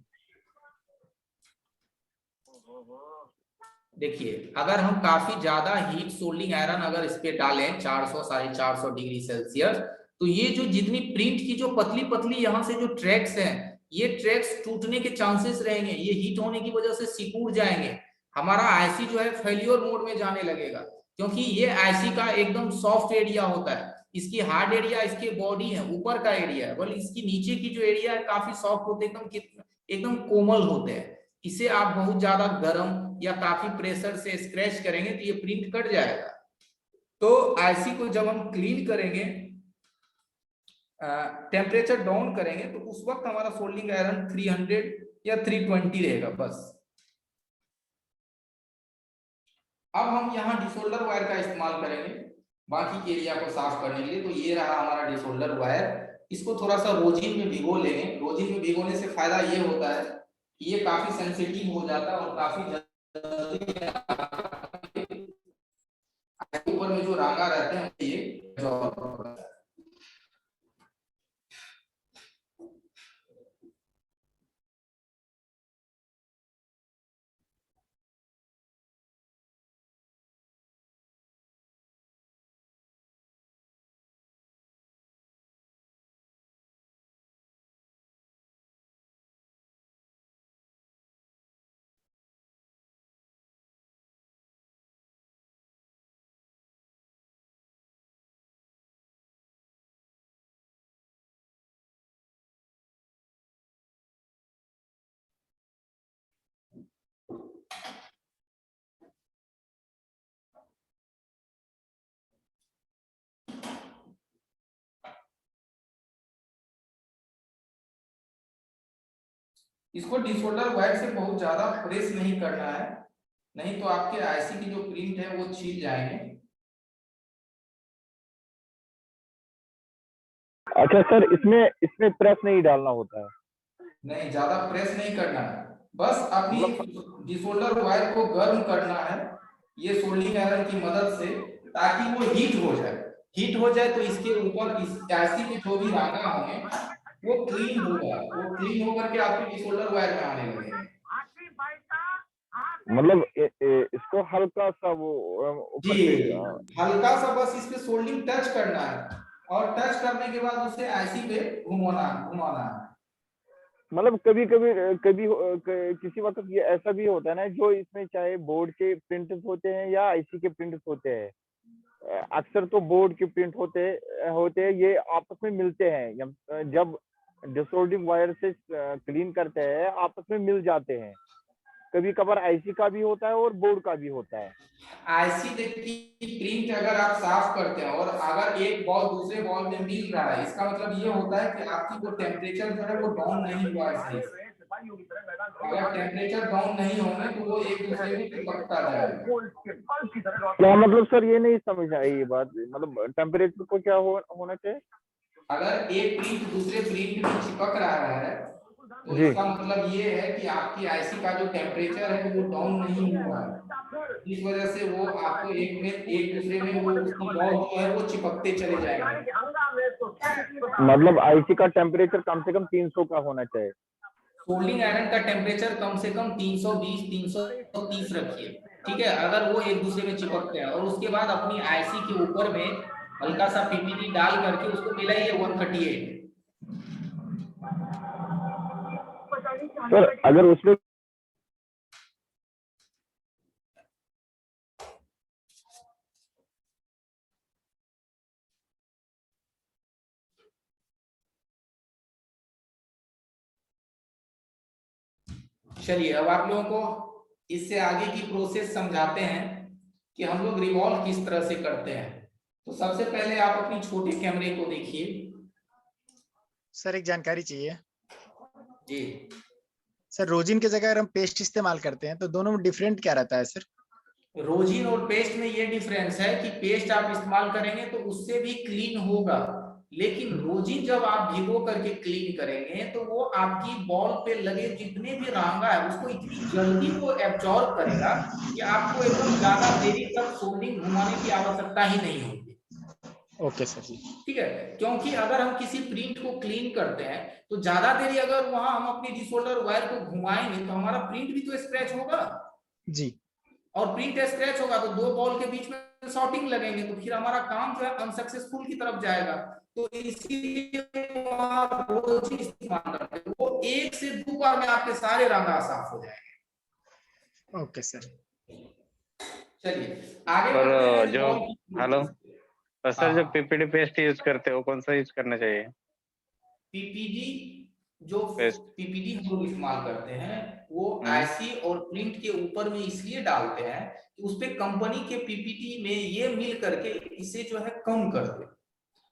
देखिए, अगर हम काफी ज्यादा हीट सोल्डिंग आयरन अगर इस पे डालें 400 450 डिग्री सेल्सियस, तो ये जो जितनी प्रिंट की जो पतली पतली यहाँ से जो ट्रैक्स हैं, ये ट्रैक्स टूटने के चांसेस रहेंगे। ये हीट होने की वजह से सिकुड़ जाएंगे। हमारा आईसी जो है फेल्योर मोड में जाने लगेगा, क्योंकि ये आईसी का एकदम सॉफ्ट एरिया होता है। इसकी हार्ड एरिया इसके बॉडी है, ऊपर का एरिया है, बल्कि इसकी नीचे की जो एरिया है काफी सॉफ्ट होते हैं, एकदम कोमल होते हैं। इसे आप बहुत ज्यादा गर्म या काफी प्रेशर से स्क्रैच करेंगे तो ये प्रिंट कट जाएगा। तो आईसी को जब हम क्लीन करेंगे, टेम्परेचर डाउन करेंगे, तो उस वक्त हमारा सोल्डिंग आयरन 300 या 320 रहेगा बस। अब हम यहाँ डिसोल्डर वायर का इस्तेमाल करेंगे बाकी के एरिया को साफ करने के लिए। तो ये रहा हमारा डिसोल्डर वायर। इसको थोड़ा सा रोजिन में भिगो लेंगे। रोजिन में भिगोने से फायदा ये होता है कि ये काफी सेंसिटिव हो जाता है और काफी ऊपर में जो रांगा रहते हैं ये इसको डिसोल्डर वायर से बहुत ज्यादा प्रेस नहीं करना है, नहीं तो आपके आईसी की जो प्रिंट है वो छील जाएंगे। अच्छा सर इसमें प्रेस नहीं डालना होता है? नहीं, ज्यादा प्रेस नहीं करना है, बस अपनी डिसोल्डर वायर को गर्म करना है ये सोल्डिंग आयरन की मदद से, ताकि वो हीट हो जाए। हीट हो जाए तो इसके ऊपर इस आईसी में जो भी रांगा होंगे वो क्लीन होगा। वो क्लीन होकर के आपके डिसोल्डर वायर में आने लगेंगे। मतलब इसको हल्का सा वो ऊपर जी, से हल्का सा बस इस पे सोल्डिंग टच करना है और टच करने के बाद उसे आईसी पे घुमाना है। मतलब कभी किसी वक्त ये ऐसा भी होता है ना, जो इसमें चाहे बोर्ड के प्रिंट होते हैं या आईसी के प्रिंट होते हैं, अक्सर तो बोर्ड के प्रिंट होते हैं ये आपस में मिलते हैं। जब डिसोल्डिंग वायर से क्लीन करते हैं आपस में मिल जाते हैं। कभी कभार आईसी का भी होता है और बोर्ड का भी होता है। आईसी देखिए, प्रिंट अगर आप साफ करते हैं और अगर एक बॉल दूसरे बॉल में मिल रहा है, इसका मतलब ये होता है कि आपकी वो टेम्परेचर जो है वो डाउन नहीं हुआ है सही से। अगर टेम्परेचर डाउन नहीं होंगे तो वो एक दूसरे में चिपकता जाएगा। क्या मतलब सर, ये नहीं समझ आई ये बात, मतलब टेम्परेचर को क्या होना चाहिए? अगर एक प्रिंट दूसरे प्रिंट में चिपक रहा है तो इसका मतलब ये है कि आपकी आईसी का जो टेम्परेचर है वो डाउन नहीं हुआ है। इस वजह से वो आपको एक दूसरे में वो उसकी बॉल जो है वो चिपकते चले जाएंगे। मतलब आईसी का टेम्परेचर कम से कम 300 का होना चाहिए। सोल्डिंग आयरन का टेम्परेचर कम से कम 320 330 रखिए, ठीक है। अगर वो एक दूसरे में चिपकते हैं और उसके बाद अपनी आईसी के ऊपर में हल्का सा पीपीडी डाल करके उसको मिलाइए 138। सर अगर उसमें चलिए अब आप लोगों को इससे आगे की प्रोसेस समझाते हैं कि हम लोग रिवॉल्व किस तरह से करते हैं। तो सबसे पहले आप अपनी छोटे कैमरे को देखिए। सर एक जानकारी चाहिए जी सर, रोजिन की जगह अगर हम पेस्ट इस्तेमाल करते हैं तो दोनों में डिफरेंट क्या रहता है सर? रोजिन और पेस्ट में ये डिफरेंस है कि पेस्ट आप इस्तेमाल करेंगे तो उससे भी क्लीन होगा, लेकिन रोजिन जब आप भिगो करके क्लीन करेंगे तो वो आपकी बॉल पे लगे जितने भी रांगा है उसको इतनी जल्दी वो एब्जॉर्ब करेगा कि आपको एकदम ज्यादा देरी तक सोल्डिंग घुमाने की आवश्यकता ही नहीं होगी। ओके सर जी। ठीक है, क्योंकि अगर हम किसी प्रिंट को क्लीन करते हैं तो ज्यादा देरी अगर वहां हम अपनी डिसोल्डर वायर को घुमाएंगे तो हमारा प्रिंट भी तो स्क्रैच होगा जी। और प्रिंट स्क्रैच होगा तो दो बॉल के बीच में शॉर्टिंग लगेंगे तो फिर हमारा काम जो है अनसक्सेसफुल की तरफ जाएगा। तो इसीलिए इस्तेमाल करते हैं, वो 1 से 2 बार में आपके सारे रंगा साफ हो जाएंगे। Okay sir. चलिए आगे और बढ़ते हैं जो ball की- हेलो और सर जो हाँ। पीपीडी पेस्ट यूज करते हो कौन सा यूज करना चाहिए? पीपीडी जो पेस्ट। पीपीडी हम लोग इस्तेमाल करते हैं वो आईसी और प्रिंट के ऊपर में इसलिए डालते हैं कि उस पे कंपनी के पीपीटी में ये मिल करके इसे जो है कम कर दे।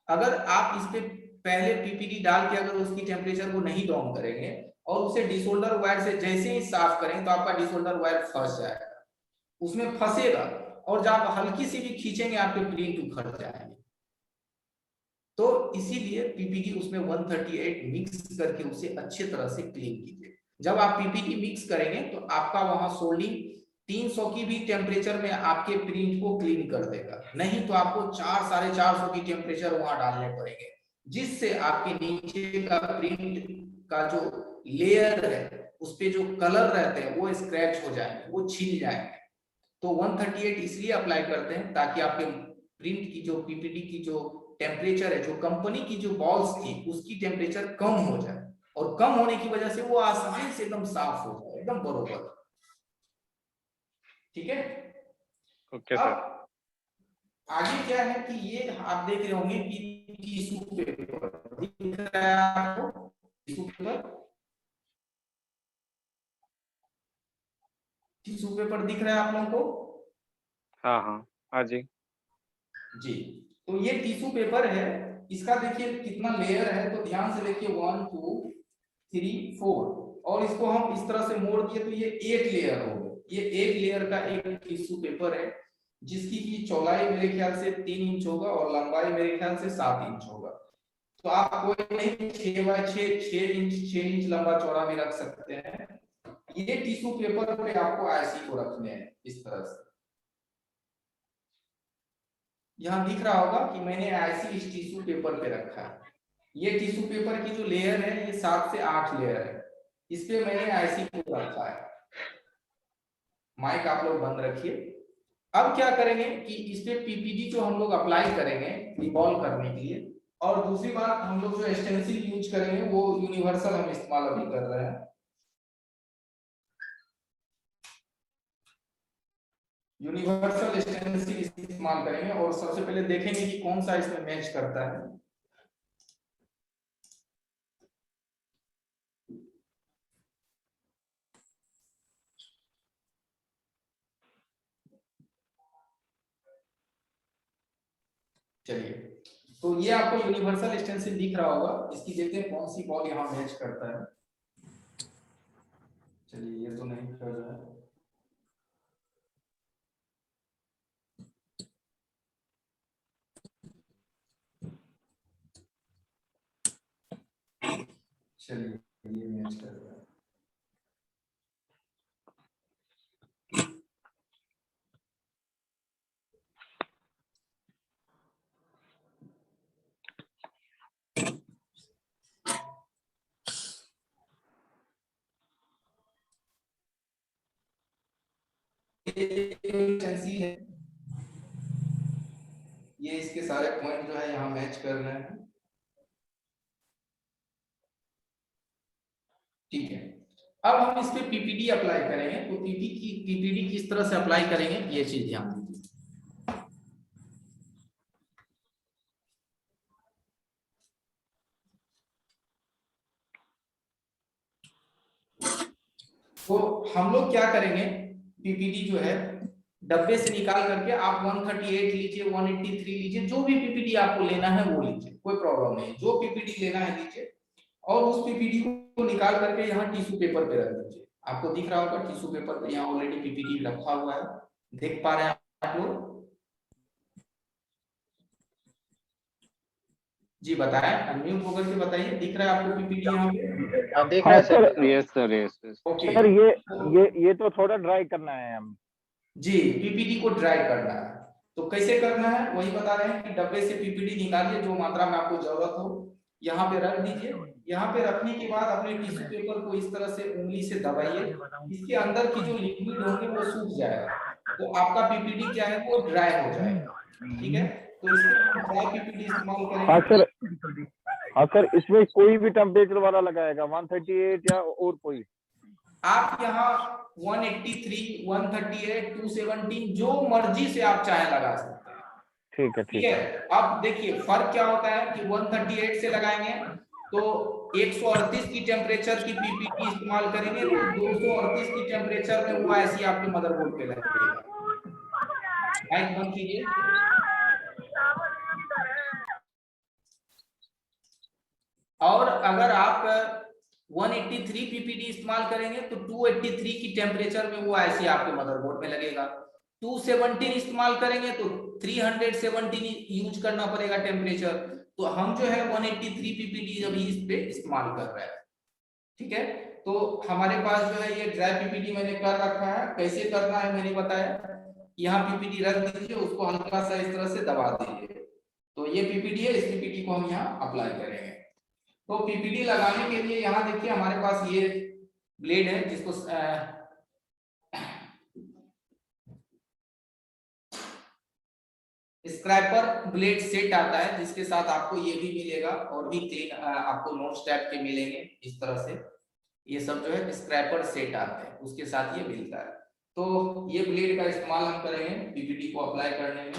अगर आप इस पे पहले पीपीडी डाल के अगर उसकी टेम्परेचर को नहीं डाउन करेंगे और उसे डिसोल्डर वायर से जैसे ही साफ करेंगे तो आपका डिसोल्डर वायर फंस जाएगा, उसमें फंसेगा और जब आप हल्की सी भी खींचेंगे आपके प्रिंट उखड़ जाएंगे। तो इसीलिए पीपीटी उसमें 138 मिक्स करके उसे अच्छे तरह से क्लीन कीजिए। जब आप पीपीटी मिक्स करेंगे तो आपका वहां सोल्डिंग 300 की भी टेम्परेचर में आपके प्रिंट को क्लीन कर देगा, नहीं तो आपको 400-450 की टेम्परेचर वहां डालने पड़ेंगे, जिससे आपके नीचे का प्रिंट का जो लेयर है उस पे जो कलर रहते हैं वो स्क्रैच हो जाएंगे, वो छिल जाएंगे। तो 138 इसलिए अप्लाई करते हैं ताकि आपके प्रिंट की जो पीपीटी की जो टेम्परेचर है, जो कंपनी की जो बॉल्स थी उसकी टेम्परेचर कम हो जाए और कम होने की वजह से वो आसानी से एकदम साफ हो जाए, एकदम बरोबर। ठीक है। Okay sir. अब आगे क्या है कि ये आप देख रहे होंगे कि टिश्यू पेपर दिख रहा है आपको, टिश्यू पेपर, टिश्यू पेपर दिख रहा है आप लोगों को? हाँ हाँ हाँ जी। जी, तो ये टिश्यू पेपर है, इसका देखिए कितना लेयर है, तो ध्यान से देखिए 1 2 3 4 और इसको हम इस तरह से मोड़ दिए तो ये 8 लेयर हो गए। ये 8 लेयर का एक टिश्यू पेपर है जिसकी की चौड़ाई मेरे ख्याल से 3 इंच होगा और लंबाई मेरे ख्याल से 7 इंच होगा। तो आप कोई नहीं 6 बाय 6 इंच लंबा चौड़ा भी रख सकते हैं। ये टिश्यू पेपर पे आपको आईसी को रखने हैं इस तरह से। यहाँ दिख रहा होगा कि मैंने आईसी इस टिश्यू पेपर पे रखा है। ये टिश्यू पेपर की जो लेयर है ये 7 से 8 लेयर है, इस पे मैंने आईसी को रखा है। माइक आप लोग बंद रखिए। अब क्या करेंगे कि इस पे पीपीडी जो हम लोग अप्लाई करेंगे रिवॉल्व करने के लिए, और दूसरी बात हम लोग जो स्टेंसिल यूज करेंगे वो यूनिवर्सल हम इस्तेमाल अभी कर रहे हैं। यूनिवर्सल स्टेंसिल इस्तेमाल करेंगे और सबसे पहले देखेंगे कि कौन सा इसमें मैच करता है। चलिए, तो ये आपको यूनिवर्सल स्टेंसिल दिख रहा होगा, इसकी देखते हैं कौन सी बॉल यहाँ मैच करता है। चलिए ये तो नहीं कर रहा है। चलिए ये मैच कर रहा है। ये इसके सारे पॉइंट जो है यहाँ मैच कर रहे हैं। ठीक है, अब हम इस पे पीपीडी अप्लाई करेंगे। तो पीपीडी किस तरह से अप्लाई करेंगे ये चीज ध्यान दीजिए। तो हम लोग क्या करेंगे, पीपीटी जो है डब्बे से निकाल करके आप 138 लीजिए, 183 लीजिए, जो भी पीपीटी आपको लेना है वो लीजिए, कोई प्रॉब्लम नहीं, जो पीपीटी लेना है लीजिए, और उस पीपीटी को निकाल करके यहाँ टिश्यू पेपर पे रख दीजिए। आपको दिख रहा होगा टिश्यू पेपर पे यहाँ ऑलरेडी पीपीटी रखा हुआ है, देख पा रहे हैं आप लोग? जी बताएं, अनम्यूट होकर के बताइए, दिख रहा है आपको पीपीटी यहाँ पे? आप देख हाँ रहे हैं sir? Sir, yes sir, yes yes. Okay sir ये तो थोड़ा ड्राई करना है हम। जी, पीपीटी को ड्राई करना है, तो कैसे करना है वही बता रहे हैं कि डब्बे से पीपीटी निकालिए, जो मात्रा में आपको जरूरत हो यहाँ पे रख दीजिए। यहाँ पे रखने के बाद अपने टिश्यू पेपर को इस तरह से उंगली से दबाइए, इसके अंदर की जो लिक्विड होंगे वो सूख जाएगा, तो आपका पीपीटी क्या है वो ड्राई हो जाएगा। ठीक है, तो इसको ड्राई पीपीटी इस्तेमाल हाँ करेंगे। सर, हाँ सर, इसमें कोई भी टेम्परेचर वाला लगाएगा, 138 या और कोई? आप यहाँ 183, 138, 217 जो मर्जी से आप चाहे लगा सकते हैं। ठीक है, ठीक है, अब देखिए फर्क क्या होता है कि 138 से लगाएंगे तो 138 की टेम्परेचर की पीपीटी इस्तेमाल करेंगे तो 238 की टेम्परेचर में वो ऐसी आपके मदरबोर्ड पे लगेगा। माइक बंद कीजिए। और अगर आप 183 पीपीटी इस्तेमाल करेंगे तो 283 की टेम्परेचर में वो ऐसे आपके मदरबोर्ड में लगेगा। 217 इस्तेमाल करेंगे तो 317 यूज करना पड़ेगा टेम्परेचर, तो हम जो है 183 पीपीटी अभी इस पे इस्तेमाल कर रहे हैं। ठीक है, तो हमारे पास जो है ये ड्राई पीपीटी मैंने कर रखा है, कैसे करना है मैंने बताया। यहाँ पीपीटी रख दीजिए, उसको हल्का सा इस तरह से दबा दीजिए, तो ये पीपीटी है, इस पीपीटी को हम यहाँ अप्लाई करेंगे। तो पीपीटी लगाने के लिए यहाँ देखिए हमारे पास ये ब्लेड है जिसको स्क्रैपर ब्लेड सेट आता है, जिसके साथ आपको ये भी मिलेगा और भी 3 आपको नोट्स टाइप के मिलेंगे इस तरह से। ये सब जो है स्क्रैपर सेट आते हैं, उसके साथ ये मिलता है। तो ये ब्लेड का इस्तेमाल हम करेंगे पीपीटी को अप्लाई करने में।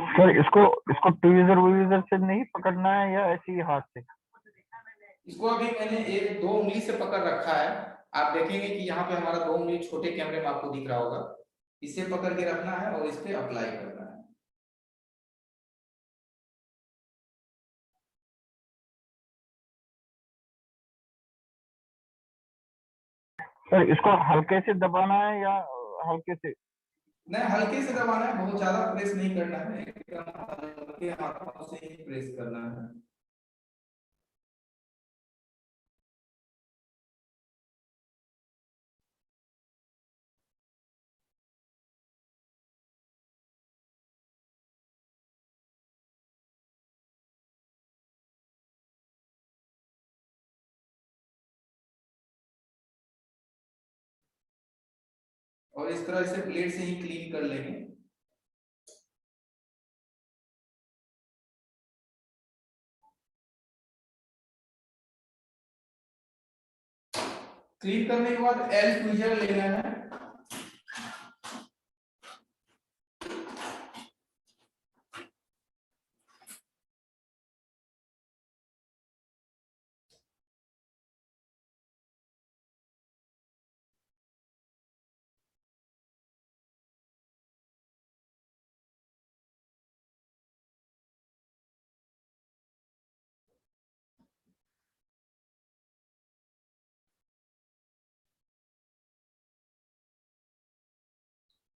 सर इसको ट्वीजर से नहीं पकड़ना है या ऐसे ही हाथ से? इसको अभी मैंने एक 2 उंगली से पकड़ रखा है, आप देखेंगे कि यहाँ पे हमारा 2 उंगली छोटे कैमरे में आपको दिख रहा होगा, इसे पकड़ के रखना है और इस पे अप्लाई करना है। सर इसको हल्के से दबाना है या हल्के से? नहीं, हल्के से दबाना है, बहुत ज्यादा प्रेस नहीं करना है, एकदम हल्के हाथों से ही प्रेस करना है। और इस तरह से ब्लेड से ही क्लीन कर लेंगे। क्लीन करने के बाद एल ट्वीजर लेना है,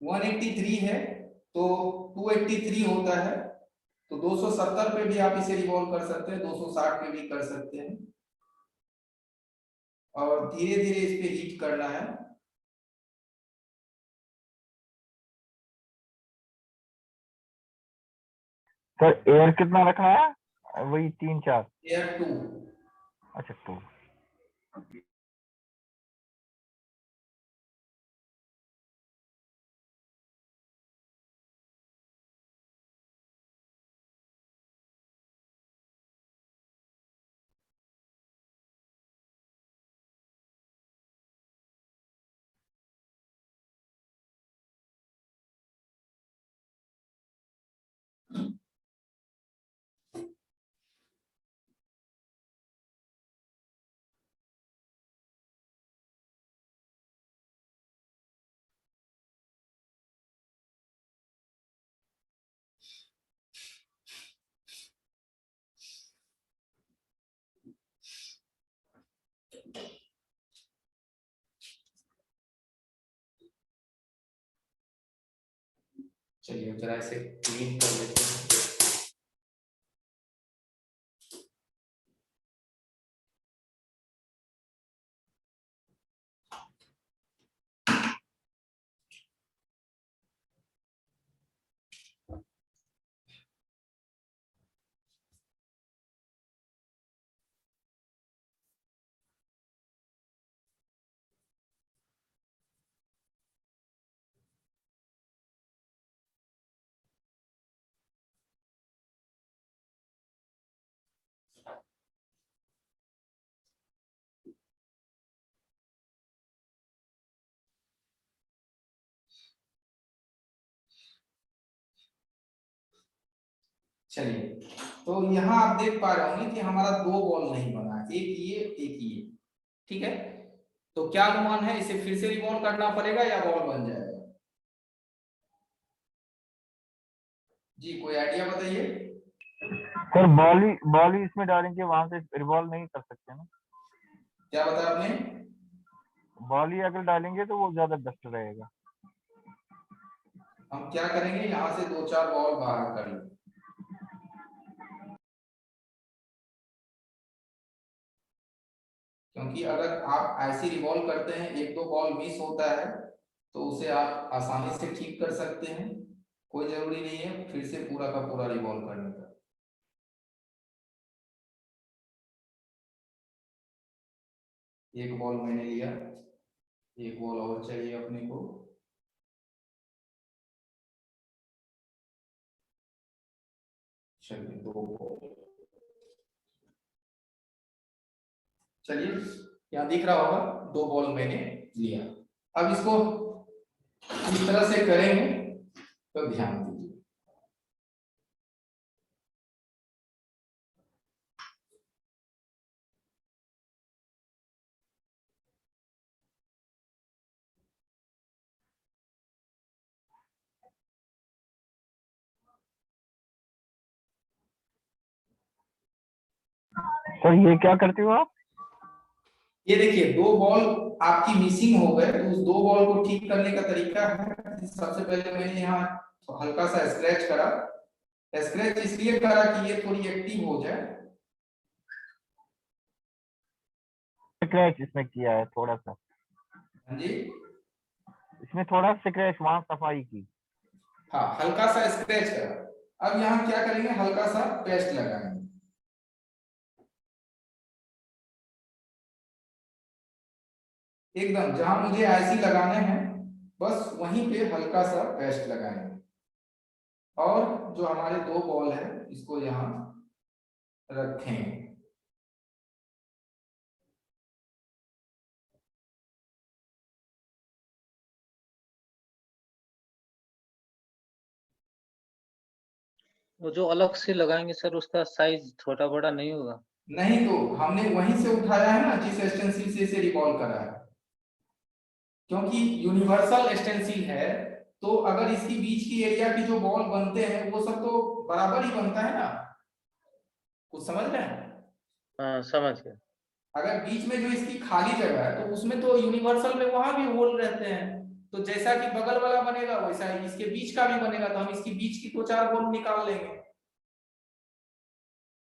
183 है तो 283 होता है, तो 270 पे भी आप इसे रिवॉल्व कर सकते हैं, 260 पे भी कर सकते हैं, और धीरे धीरे इस पे हीट करना है। सर एयर कितना रखना है? वही 3-4? एयर 2। अच्छा 2। चलिए जरा इसे क्लीन कर लेते हैं। चलिए, तो यहाँ आप देख पा रहे होंगे कि हमारा 2 बॉल नहीं बना, एक ये एक ये, ठीक है। तो क्या अनुमान है, इसे फिर से रिवॉल्व करना पड़ेगा या बॉल बन जाएगा? जी कोई आइडिया बताइए। सर बॉल ही इसमें डालेंगे, वहां से रिवॉल्व नहीं कर सकते ना? क्या बताया आपने? बॉल ही अगर डालेंगे तो वो ज्यादा बेस्ट रहेगा। हम क्या करेंगे, यहाँ से 2-4 बॉल बाहर कर लेंगे, क्योंकि अगर आप ऐसे रिवॉल्व करते हैं, 1-2 बॉल मिस होता है तो उसे आप आसानी से ठीक कर सकते हैं, कोई जरूरी नहीं है फिर से पूरा का पूरा रिवॉल्व करने का। एक बॉल मैंने लिया, एक बॉल और चाहिए अपने को। चलिए 2 बॉल, चलिए यहाँ दिख रहा होगा 2 बॉल मैंने लिया। अब इसको इस तरह से करेंगे तो ध्यान दीजिए। सर ये क्या करते हो आप? ये देखिए 2 बॉल आपकी मिसिंग हो गए, तो उस 2 बॉल को ठीक करने का तरीका है, सबसे पहले मैंने यहाँ हल्का सा स्क्रैच करा। स्क्रैच इसलिए करा कि ये थोड़ी एक्टिव हो जाए। स्क्रैच इसमें किया है थोड़ा सा, हाँ जी, इसमें थोड़ा स्क्रैच वहां सफाई की। हाँ हल्का सा स्क्रैच करा। अब यहाँ क्या करेंगे, हल्का सा पेस्ट लगाएंगे। एकदम जहां मुझे ऐसी लगाने हैं बस वहीं पे हल्का सा पेस्ट लगाएंगे, और जो हमारे 2 बॉल है इसको यहाँ रखें। वो जो अलग से लगाएंगे सर, उसका साइज छोटा बड़ा नहीं होगा? नहीं, तो हमने वहीं से उठाया है ना जिस एक्सटेंसिल से इसे रिवॉल्व करा है, क्योंकि यूनिवर्सल एक्सटेंसिल है, तो अगर इसकी बीच की एरिया की जो बॉल बनते हैं वो सब तो बराबर ही बनता है ना, कुछ समझ रहे हैं? हाँ समझ गया। अगर बीच में जो इसकी खाली जगह है तो उसमें तो यूनिवर्सल में वहां भी होल रहते हैं, तो जैसा कि बगल वाला बनेगा वैसा ही इसके बीच का भी बनेगा, तो हम इसकी बीच की 2-4 बोल निकाल लेंगे।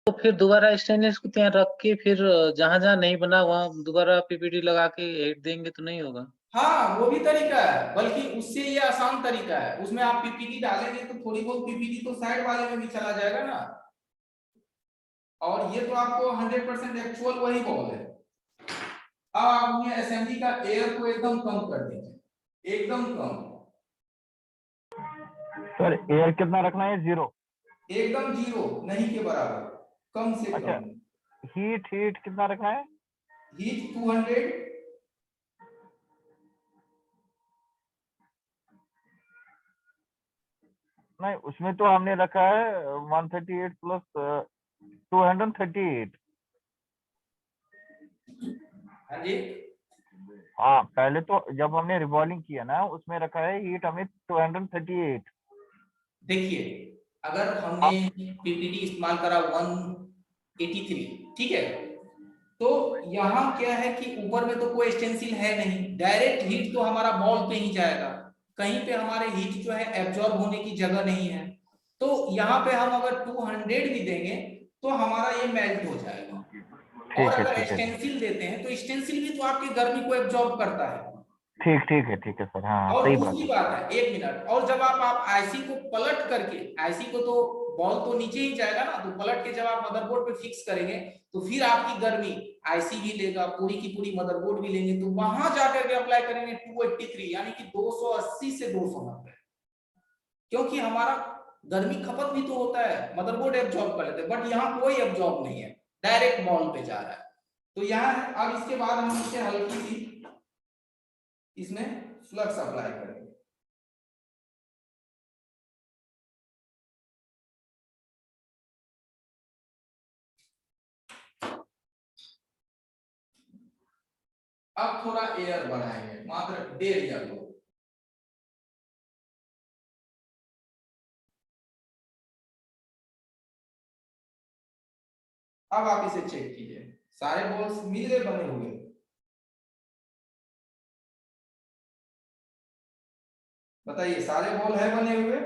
तो फिर दोबारा स्टेनलेस को ત્યાં रख के फिर जहां जहां नहीं बना वहां दोबारा पीपीटी लगा के हेड देंगे तो नहीं होगा? हाँ वो भी तरीका है, बल्कि उससे ये आसान तरीका है। उसमें आप पीपीटी डालेंगे तो थोड़ी बहुत पीपीटी तो साइड वाले में भी चला जाएगा ना। और ये तो आपको 100% एक्चुअल वही बॉल है। अब आप ये असेंबली का एयर को एकदम कम कर दीजिए, एकदम कम। सर एयर कितना रखना है? 0? एकदम 0, नहीं के बराबर, कम से अच्छा, कम। हीट कितना रखना है? हीट 200। नहीं, उसमें तो हमने रखा है 138 प्लस 238। हाँ जी, हाँ, पहले तो जब हमने रिवॉल्विंग किया ना उसमें रखा है हीट हमें 238। देखिए अगर हमने पीपीटी इस्तेमाल करा 183, ठीक है, तो यहाँ क्या है कि ऊपर में तो कोई स्टेंसिल है नहीं, डायरेक्ट हीट तो हमारा बॉल पे ही जाएगा, कहीं पे हमारे हीट जो है एब्जॉर्ब होने की जगह नहीं है। तो यहाँ पे हम अगर 200 भी देंगे तो हमारा ये मेल्ट हो जाएगा। और ठीक है, अगर ठीक है, स्टेंसिल देते हैं तो स्टेंसिल भी तो आपकी गर्मी को एब्जॉर्ब करता है। ठीक है सर। हाँ, और सही बात दूसरी है। बात है, 1 मिनट, और जब आप आईसी को पलट करके, आईसी को तो बॉल तो नीचे ही जाएगा ना, तो पलट के जब आप मदरबोर्ड पे फिक्स करेंगे तो फिर आपकी गर्मी आईसी भी लेगा, पूरी की पूरी मदरबोर्ड भी लेंगे, तो वहां जाकर के अप्लाई करेंगे 283, यानी कि 280 से 290, क्योंकि हमारा गर्मी खपत भी तो होता है, मदरबोर्ड एब्जॉर्ब कर लेते हैं, बट यहाँ कोई एब्जॉर्ब नहीं है, डायरेक्ट बॉल पे जा रहा है। तो यहाँ है। अब इसके बाद हम इसे हल्की सी इसमें फ्लक्स अप्लाई करेंगे। अब थोड़ा एयर बढ़ाएंगे, मात्र 1.5 या 2। अब आप इसे चेक कीजिए, सारे बॉल्स मिल गए, बने हुए। बताइए, सारे बॉल है बने हुए?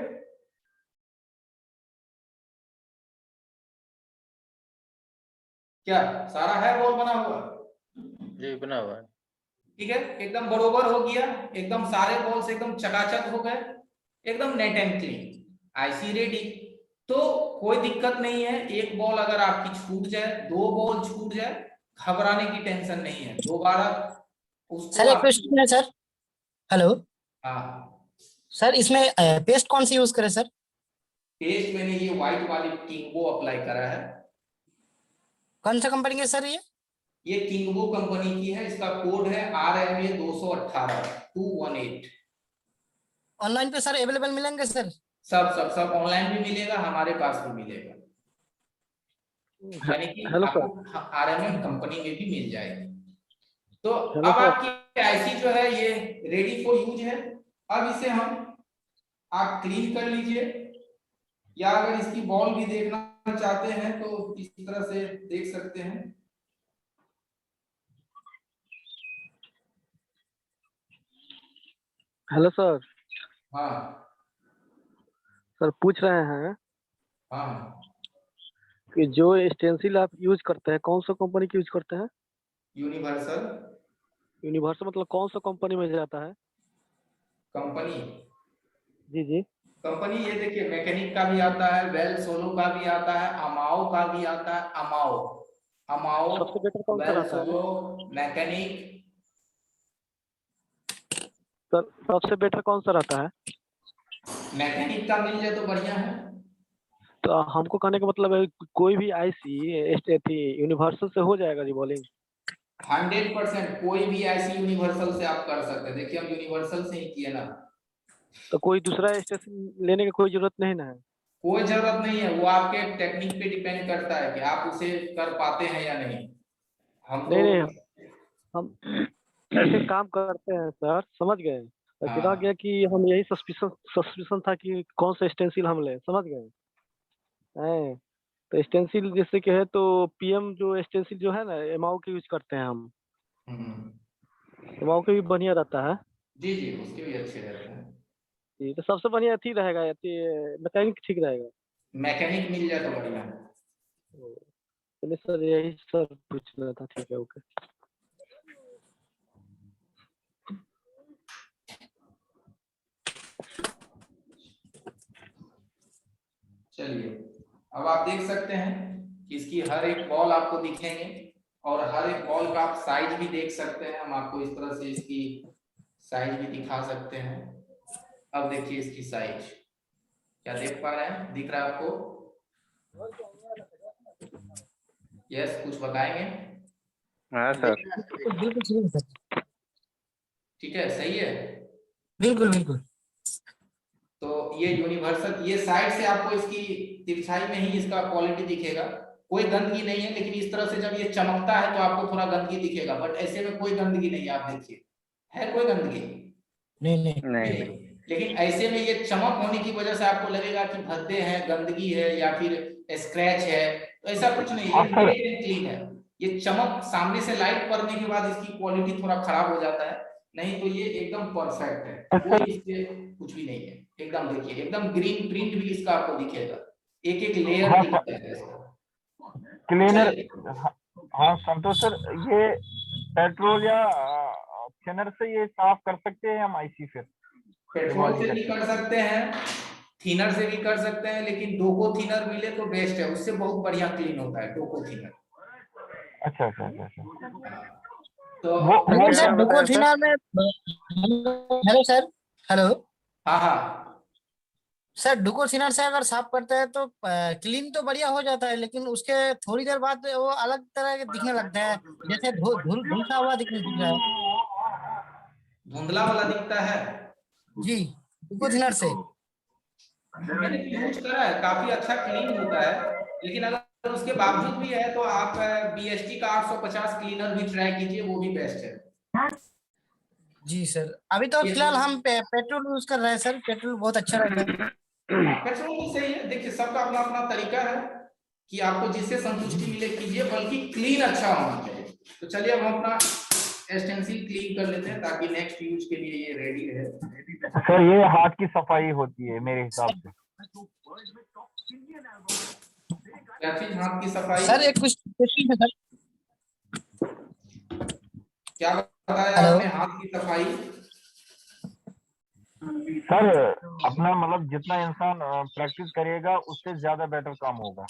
क्या सारा है बॉल बना हुआ? जी बना हुआ है। ठीक है, एकदम बरोबर हो गया, एकदम सारे बॉल्स एकदम चकाचक हो गए, एकदम net and clean, IC ready. तो कोई दिक्कत नहीं है, एक बॉल अगर आपकी छूट जाए, 2 बॉल छूट जाए, घबराने की टेंशन नहीं है, दोबारा उसको सर एक आप। क्वेश्चन है सर। हेलो हाँ, सर, इसमें पेस्ट कौन सी यूज करें सर? पेस्ट मैंने ये व्हाइट वाली किंगबो अप्लाई करा है। कौन सा कंपनी के सर ये किंगबो कंपनी की है, इसका कोड है RMA 218 218। ऑनलाइन पे सर अवेलेबल मिलेंगे सर? सब ऑनलाइन भी मिलेगा, हमारे पास भी मिलेगा, यानी कि हेलो सर। आपको RMM कंपनी में भी मिल जाएगी। तो हेलो अब सर। आपकी आईसी जो है ये रेडी फॉर यूज है। अब इसे हम आप क्लीन कर लीजिए, या अगर इसकी बॉल भी देखना चाहते हैं तो इस तरह से देख सकते हैं। Hello sir. हाँ सर पूछ रहे हैं हाँ, कि जो स्टेंसिल आप यूज करते हैं कौन सा कंपनी की यूज करते हैं? यूनिवर्सल यूनिवर्सल मतलब कौन सा कंपनी में जाता है? कंपनी। जी जी। कंपनी ये देखिए, मैकेनिक का भी आता है, वेल सोलो का भी आता है, अमाओ का भी आता है, अमाओ अमाओ सबसे बेटर कौन सा वेल रहता है सोलो, मैकेनिक। सर? सबसे बेटर कौन सा रहता है? मैकेनिक का मिल जाए तो बढ़िया है। तो हमको कहने का मतलब है कोई भी आईसी थी यूनिवर्सल से हो जाएगा जी बॉलिंग? 100% कोई भी ऐसी यूनिवर्सल से आप कर सकते हैं। देखिए हम यूनिवर्सल से ही किए ना, तो कोई दूसरा स्टेशन लेने की कोई जरूरत नहीं ना है? कोई जरूरत नहीं है, वो आपके टेक्निक पे डिपेंड करता है कि आप उसे कर पाते हैं या नहीं। हम तो नहीं नहीं, हम ऐसे काम करते हैं सर, समझ गए। क्या हाँ गया कि हम यही सस्पिशन था कि कौन सा स्टेंसिल हम ले, समझ गए हैं? तो स्टेंसिल जैसे कि है तो पीएम जो स्टेंसिल जो है ना एमाओ के यूज करते हैं हम। हम्म। एमाओ के भी बढ़िया रहता है। जी जी, उसके भी अच्छे रहते हैं। जी, तो सबसे बढ़िया अथी रहेगा, अथी मैकेनिक ठीक रहेगा। मैकेनिक मिल जाए तो बढ़िया। चलिए सर, यही सर पूछना था। ठीक है, ओके। चलिए, अब आप देख सकते हैं कि इसकी हर एक बॉल आपको दिखेंगे और हर एक बॉल का आप साइज भी देख सकते हैं। हम आपको इस तरह से इसकी साइज भी दिखा सकते हैं। अब देखिए इसकी साइज, क्या देख पा रहे हैं? दिख रहा है आपको? यस, कुछ बताएंगे? हाँ सर। बिल्कुल सही है सर। ठीक है, सही है। बिल्कुल बिल्कुल। तो ये यूनिवर्सल, ये साइड से आपको इसकी तिरछाई में ही इसका क्वालिटी दिखेगा। कोई गंदगी नहीं है, लेकिन इस तरह से जब ये चमकता है तो आपको थोड़ा गंदगी दिखेगा, बट ऐसे में कोई गंदगी नहीं है। आप देखिए, है कोई गंदगी? नहीं नहीं। नहीं। लेकिन ऐसे में ये चमक होने की वजह से आपको लगेगा कि भद्दे हैं, गंदगी है या फिर स्क्रैच है, तो ऐसा कुछ नहीं है। हाँ, ये क्लीन है। ये चमक सामने से लाइट पड़ने के बाद इसकी क्वालिटी थोड़ा खराब हो जाता है, नहीं तो ये एकदम परफेक्ट है। कोई इससे कुछ भी नहीं है। एकदम देखिए, एकदम ग्रीन प्रिंट भी इसका आपको दिखेगा, एक एक लेयर हाँ भी सर, दिखता है इसका। क्लीनर। चलिए, हाँ संतोष सर, ये पेट्रोल या थिनर से ये साफ कर सकते हैं हम आईसी फिर? पेट्रोल से भी कर सकते हैं, थिनर से भी कर सकते हैं, लेकिन डोको थिनर मिले तो बेस्ट है, उससे बहुत बढ़िया क्लीन होता है डोको थिनर। अच्छा अच्छा अच्छा अच्छा। तो वो अगर क्या सर बताया डुको सर? थिनर में, हेलो सर, हेलो हाँ हाँ, सर, डुको थिनर से अगर साफ करते हैं तो क्लीन तो बढ़िया हो जाता है, लेकिन उसके थोड़ी देर बाद वो अलग तरह के दिखने लगता है, जैसे धूल धूल सा हुआ दिखने दिख रहा है। धुंधला वाला दिखता है। जी, डुको थिनर से। मैंने यूज करा है, काफी अच्छा क्लीन होता है। लेकिन अगर उसके बावजूद भी है तो आप BST का 850 क्लीनर भी ट्राई कीजिए, वो भी बेस्ट है। जी सर, अभी तो फिलहाल हम पेट्रोल यूज कर रहे हैं सर, पेट्रोल बहुत अच्छा रहता है। पेट्रोल भी सही है। देखिए, सबका अपना अपना तरीका है कि आपको जिससे संतुष्टि मिले कीजिए, बल्कि क्लीन अच्छा होना चाहिए। तो चलिए, अब हम अपना एक्सटेंसिव क्लीन कर लेते हैं ताकि नेक्स्ट यूज के लिए ये रेडी रहे। सर ये हाथ की सफाई होती है मेरे हिसाब से। क्या चीज? हाथ की सफाई? सर एक कुछ क्वेश्चन है सर। क्या बताया हेलो। आपने? हाथ की सफाई? सर अपना मतलब जितना इंसान प्रैक्टिस करेगा उससे ज्यादा बेटर काम होगा।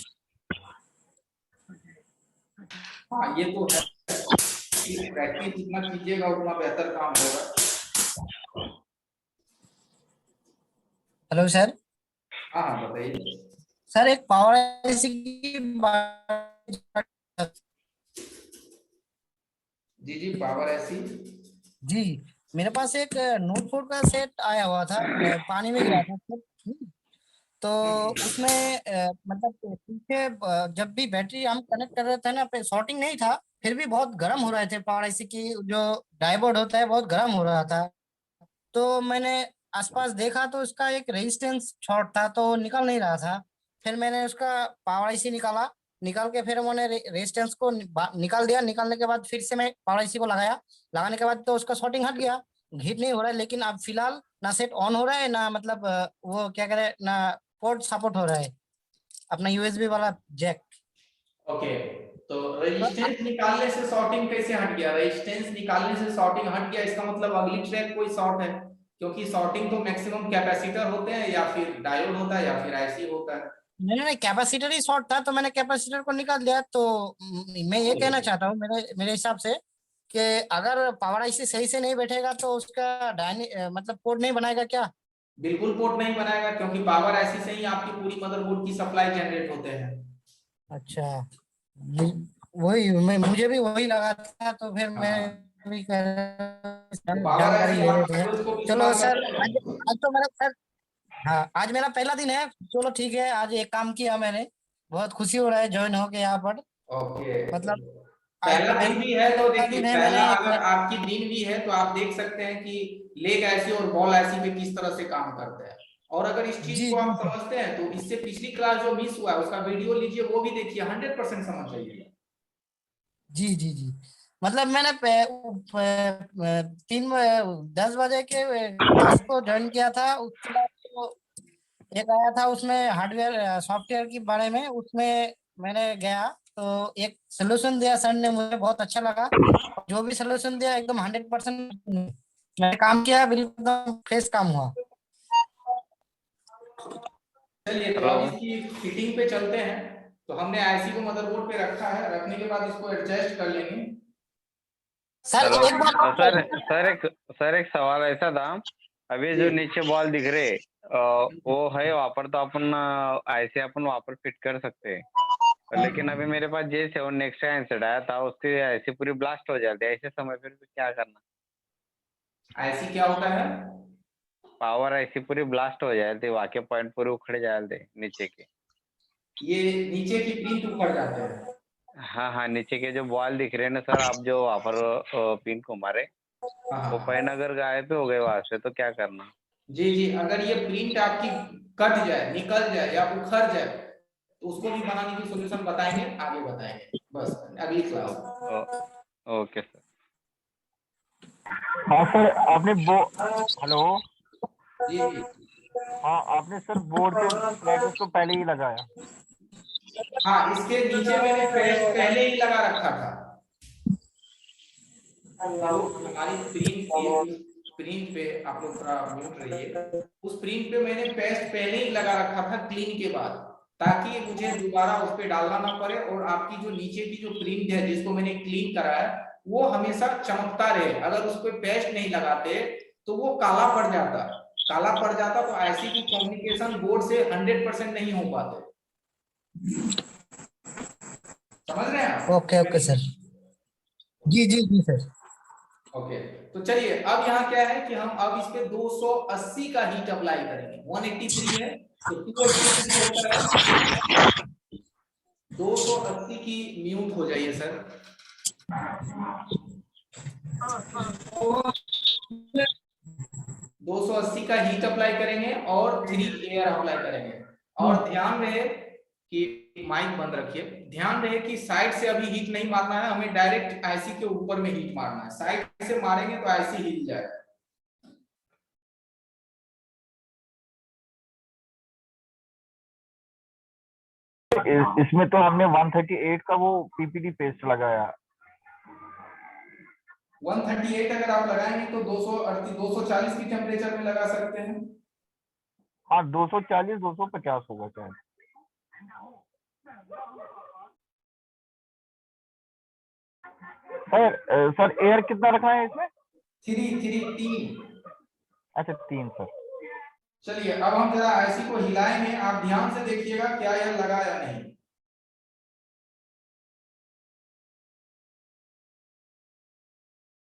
हाँ, ये तो है, प्रैक्टिस जितना कीजिएगा उतना बेहतर काम होगा। Hello sir. हाँ हाँ, बताइए। सर एक पावर आईसी की बात। जी जी, पावर ऐसी। जी, मेरे पास एक नोट 4 का सेट आया हुआ था, पानी में गिरा था सर। तो उसमें मतलब पीछे जब भी बैटरी हम कनेक्ट कर रहे थे ना, पे शॉर्टिंग नहीं था, फिर भी बहुत गर्म हो रहे थे, पावर आईसी की जो डायोड होता है बहुत गर्म हो रहा था। तो मैंने आसपास देखा तो उसका एक रेजिस्टेंस शॉर्ट था, तो निकल नहीं रहा था। फिर मैंने उसका पावर आईसी निकाला, निकाल के फिर मैंने रेजिस्टेंस को निकाल दिया। निकालने के बाद फिर से मैं पावर आईसी को लगाया, लगाने के बाद तो उसका शॉर्टिंग हट गया, हीट नहीं हो रहा है। लेकिन अब फिलहाल ना सेट ऑन हो रहा है, ना मतलब वो क्या कह रहे हैं, ना पोर्ट सपोर्ट हो रहा है, अपना यूएसबी वाला जैक। ओके, तो रेजिस्टेंस निकालने से शॉर्टिंग कैसे हट गया? रेजिस्टेंस निकालने से शॉर्टिंग हट गया, इसका मतलब अगली ट्रैक कोई शॉर्ट है, क्योंकि शॉर्टिंग तो मैक्सिमम कैपेसिटर होते हैं या फिर डायोड होता है या फिर आईसी होता है। नहीं नहीं, कैपेसिटर ही शॉर्ट था, तो मैंने कैपेसिटर को निकाल दिया। तो मैं ये कहना चाहता हूँ, मेरे मेरे हिसाब से, कि अगर पावर आईसी सही से नहीं बैठेगा तो उसका मतलब पोर्ट नहीं बनाएगा क्या? बिल्कुल पोर्ट नहीं बनाएगा, क्योंकि पावर ऐसी से ही आपकी पूरी मदरबोर्ड की सप्लाई जनरेट होते हैं। अच्छा, वही मुझे भी वही लगा था, तो फिर मैं हाँ, भी तो पावर जानकारी ऐसी ले आप लेते हैं। को चलो इस्तेमाल सर, करते आज हैं। आज तो मेरा सर, हाँ आज मेरा पहला दिन है। चलो ठीक है, आज एक काम किया मैंने, बहुत खुशी हो रहा है ज्वाइन होके यहाँ पर। ओके, मतलब आज पहला दिन भी है तो पहला देखिए, दिन है, पहला मैंने अगर आपकी दिन भी है तो आप देख सकते हैं कि लेग ऐसी और बॉल ऐसी पे किस तरह से काम करते हैं। और अगर इस चीज जी को जी आप समझते हैं तो इससे पिछली क्लास जो मिस हुआ है उसका वीडियो लीजिए, वो भी देखिए, 100% समझ जाइएगा। जी जी जी। मतलब मैंने 10 बजे के क्लास को ज्वाइन किया था। उसके बाद तो एक आया था उसमें हार्डवेयर सॉफ्टवेयर के बारे में, उसमें मैंने गया तो एक सोल्यूशन दिया सर ने, मुझे बहुत अच्छा लगा। जो भी सोल्यूशन दिया एकदम 100% मैंने काम किया, बिल्कुल एकदम फ्रेश काम हुआ। चलिए, तो हेलो। अब इसकी फिटिंग पे चलते हैं। तो हमने आईसी को मदरबोर्ड पे रखा है, रखने के बाद इसको एडजस्ट कर लेंगे। सर चलो एक बात और सर एक सवाल ऐसा था, अभी जो जी। नीचे बॉल दिख रहे वो है वापर, तो अपन ऐसे अपन वापर फिट कर सकते हैं, लेकिन अभी मेरे पास J7 नेक्स्ट का हैंडसेट आया था, उसके ऐसे पूरी ब्लास्ट हो जाती है, ऐसे समय फिर क्या करना? आईसी क्या होता है? पावर ऐसी पूरी ब्लास्ट हो जाती है, वाके पॉइंट पूरे उखड़ जाते नीचे के। ये नीचे की प्रिंट उखड़ जाते हैं। हाँ हाँ, नीचे के जो बॉल दिख रहे हैं ना सर, आप जो वापर पिन को मारे, हाँ वो हाँ। पॉइंट अगर गायब हो गए वहां से तो क्या करना? जी जी, अगर ये प्रिंट आपकी कट जाए, निकल जाए या उखड़ जाए, तो उसको भी बनाने की सॉल्यूशन बताएंगे, आगे बताएंगे, बस अगली क्लास में। Okay sir. हाँ सर, आपने हेलो। जी जी। हाँ, आपने सर बोर्ड पे प्लेटर्स तो पहले ही लगाया? हाँ, इसके नीचे मैंने पेस्ट पहले ही लगा रखा था। जो हमारी प्रिंट थी, उस प्रिंट पे आप लोग थोड़ा म्यूट रहिए। उस प्रिंट पे मैंने पेस्ट पहले ही लगा रखा था क्लीन के बाद, ताकि मुझे दोबारा उस पे डालना ना पड़े, और आपकी जो नीचे की जो प्रिंट है जिसको मैंने क्लीन करा है, वो हमेशा चमकता रहे। अगर उस पे पेस्ट नहीं लगाते तो वो काला पड़ जाता, काला पड़ जाता तो ऐसी की कम्युनिकेशन बोर्ड से 100% नहीं हो पाते। समझ रहे हैं आप? Okay okay sir. जी जी जी सर। ओके, तो चलिए, अब यहाँ क्या है कि हम अब इस पे 280 का हीट अप्लाई करेंगे। 183 है तो 283 होता है। 280 की म्यूट हो जाइए सर। 280 का हीट अप्लाई करेंगे और 3 एयर अप्लाई करेंगे। और ध्यान रहे कि माइक बंद रखिए, ध्यान रहे कि साइड से अभी हीट नहीं मारना है, हमें डायरेक्ट आईसी के ऊपर में हीट मारना है। साइड से मारेंगे तो आईसी हिल जाएगा। इसमें तो हमने 138 का वो पीपीटी पेस्ट लगाया। 138 अगर आप लगाएंगे तो 240 की टेम्परेचर में लगा सकते हैं। हाँ, 240 250 होगा शायद। सर एयर कितना रखना है इसमें? 3। अच्छा, 3 सर। चलिए, अब हम जरा आईसी को हिलाएंगे, आप ध्यान से देखिएगा क्या यह लगा या नहीं।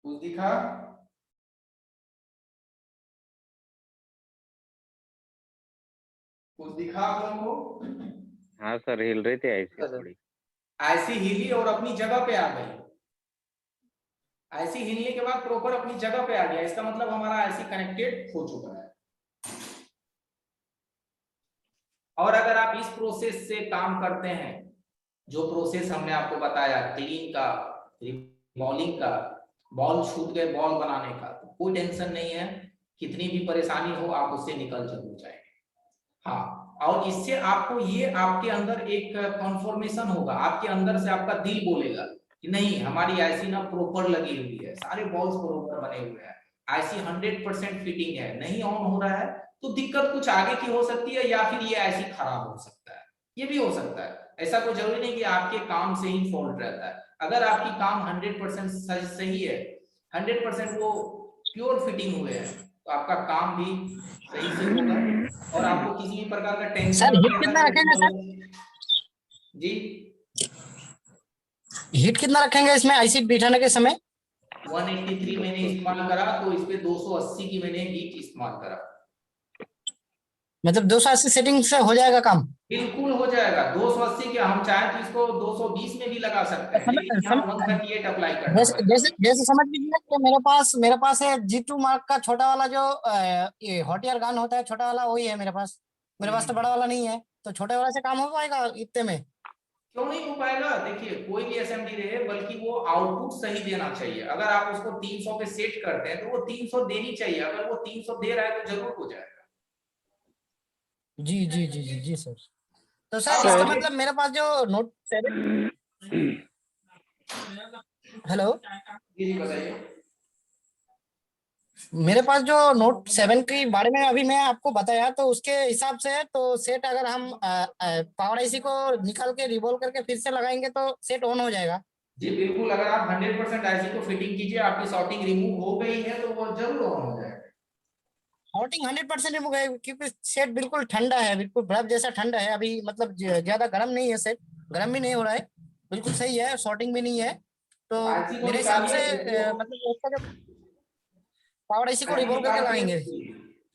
कुछ दिखा? कुछ दिखा आप लोगों को? हाँ सर, हिल रही थी ऐसी थोड़ी। आईसी हिली और अपनी जगह पे आ गई। आईसी हिलने के बाद प्रॉपर अपनी जगह पे आ गया, इसका मतलब हमारा आईसी कनेक्टेड हो चुका है। और अगर आप इस प्रोसेस से काम करते हैं, जो प्रोसेस हमने आपको बताया, क्लीन का, रिबॉलिंग का, बॉल छूट गए बॉल बनाने का, तो कोई टेंशन नहीं है, कितनी भी परेशानी हो आप उससे निकल जरूर जाएंगे। हाँ, और इससे आपको ये आपके अंदर एक कॉन्फर्मेशन होगा, आपके अंदर से आपका दिल बोलेगा कि नहीं, हमारी आईसी ना प्रॉपर लगी हुई है, सारे बॉल्स प्रॉपर बने हुए हैं, आईसी 100% फिटिंग है। नहीं ऑन हो रहा है तो दिक्कत कुछ आगे की हो सकती है, या फिर ये आईसी खराब हो सकता है, ये भी हो सकता है। ऐसा कोई जरूरी नहीं कि आपके काम से ही फॉल्ट रहता है। अगर आपकी काम 100% सही है, 100% वो प्योर फिटिंग हुए हैं, तो आपका काम भी सही से होगा और आपको किसी भी प्रकार का टेंशन सर हीट वगैरह कितना की रखेंगे सर? जी, हीट कितना रखेंगे इसमें आईसी बिठाने के समय? 183 मैंने इस्तेमाल करा तो इस पे 280 की मैंने हीट इस्तेमाल करा। मतलब 280 सेटिंग से हो जाएगा काम? बिल्कुल हो जाएगा। 280 के हम चाहे तो इसको 220 में भी लगा सकते हैं, लेकिन यहाँ 138 अप्लाई करना जैसे पड़ेगा। जैसे जैसे समझ लीजिए कि मेरे पास है G2 मार्क का छोटा वाला, जो ये हॉट एयर गन होता है छोटा वाला, वही है मेरे पास। मेरे पास तो बड़ा वाला नहीं है, तो छोटे वाला से काम हो पाएगा इतने में? क्यों नहीं हो पाएगा? देखिए कोई भी एसएमडी रहे, बल्कि वो आउटपुट सही देना चाहिए। अगर आप उसको 300 पे सेट करते हैं तो वो 300 देनी चाहिए। अगर वो 300 दे रहा है तो जरूर हो जाएगा। जी जी जी जी जी सर। तो सर अब इसका आगे- मतलब मेरे पास जो नोट 7, हेलो, जी जी बताइए। मेरे पास जो नोट 7 के बारे में अभी मैं आपको बताया, तो उसके हिसाब से तो सेट अगर हम पावर आईसी को निकाल के रिवॉल्व करके फिर से लगाएंगे तो सेट ऑन हो जाएगा। जी बिल्कुल, अगर आप 100% आईसी को फिटिंग कीजिए, आपकी शॉर्टिंग रिमूव हो गई है तो वो जरूर ऑन हो जाएगा। हॉटिंग 100% रिमूव है, क्योंकि सेट बिल्कुल ठंडा है, बिल्कुल बर्फ जैसा ठंडा है अभी, मतलब ज्यादा गर्म नहीं है सेट, गर्म भी नहीं हो रहा है, बिल्कुल सही है, शॉर्टिंग भी नहीं है। तो आईसी को मेरे हिसाब से निकालिए इसको, मतलब उसका जो पावर आईसी को आईसी रिवॉल्व करके निकाल के, लगाएंगे।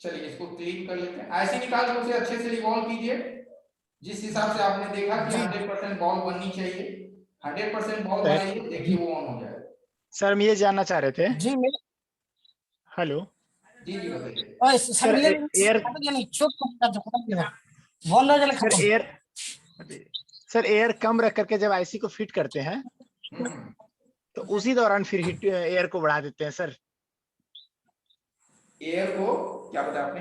चलिए इसको क्लीन कर लेते हैं। आईसी निकाल के उसे अच्छे से रिवॉल्व कीजिए, जिस हिसाब से आपने देखा कि जी 100% बॉल बननी चाहिए। 100% बॉल सर, बनाइए, देखिए वो ऑन हो जाएगा। सर हम ये जानना चाह रहे थे। जी मैं हेलो जी जी बताइए। सर सर, ये एयर नहीं चुप बोल रहे सर खत्म। एयर सर एयर कम रख करके जब आईसी को फिट करते हैं हम्म। तो उसी दौरान फिर हीट एयर को बढ़ा देते हैं सर। एयर को क्या बताया आपने?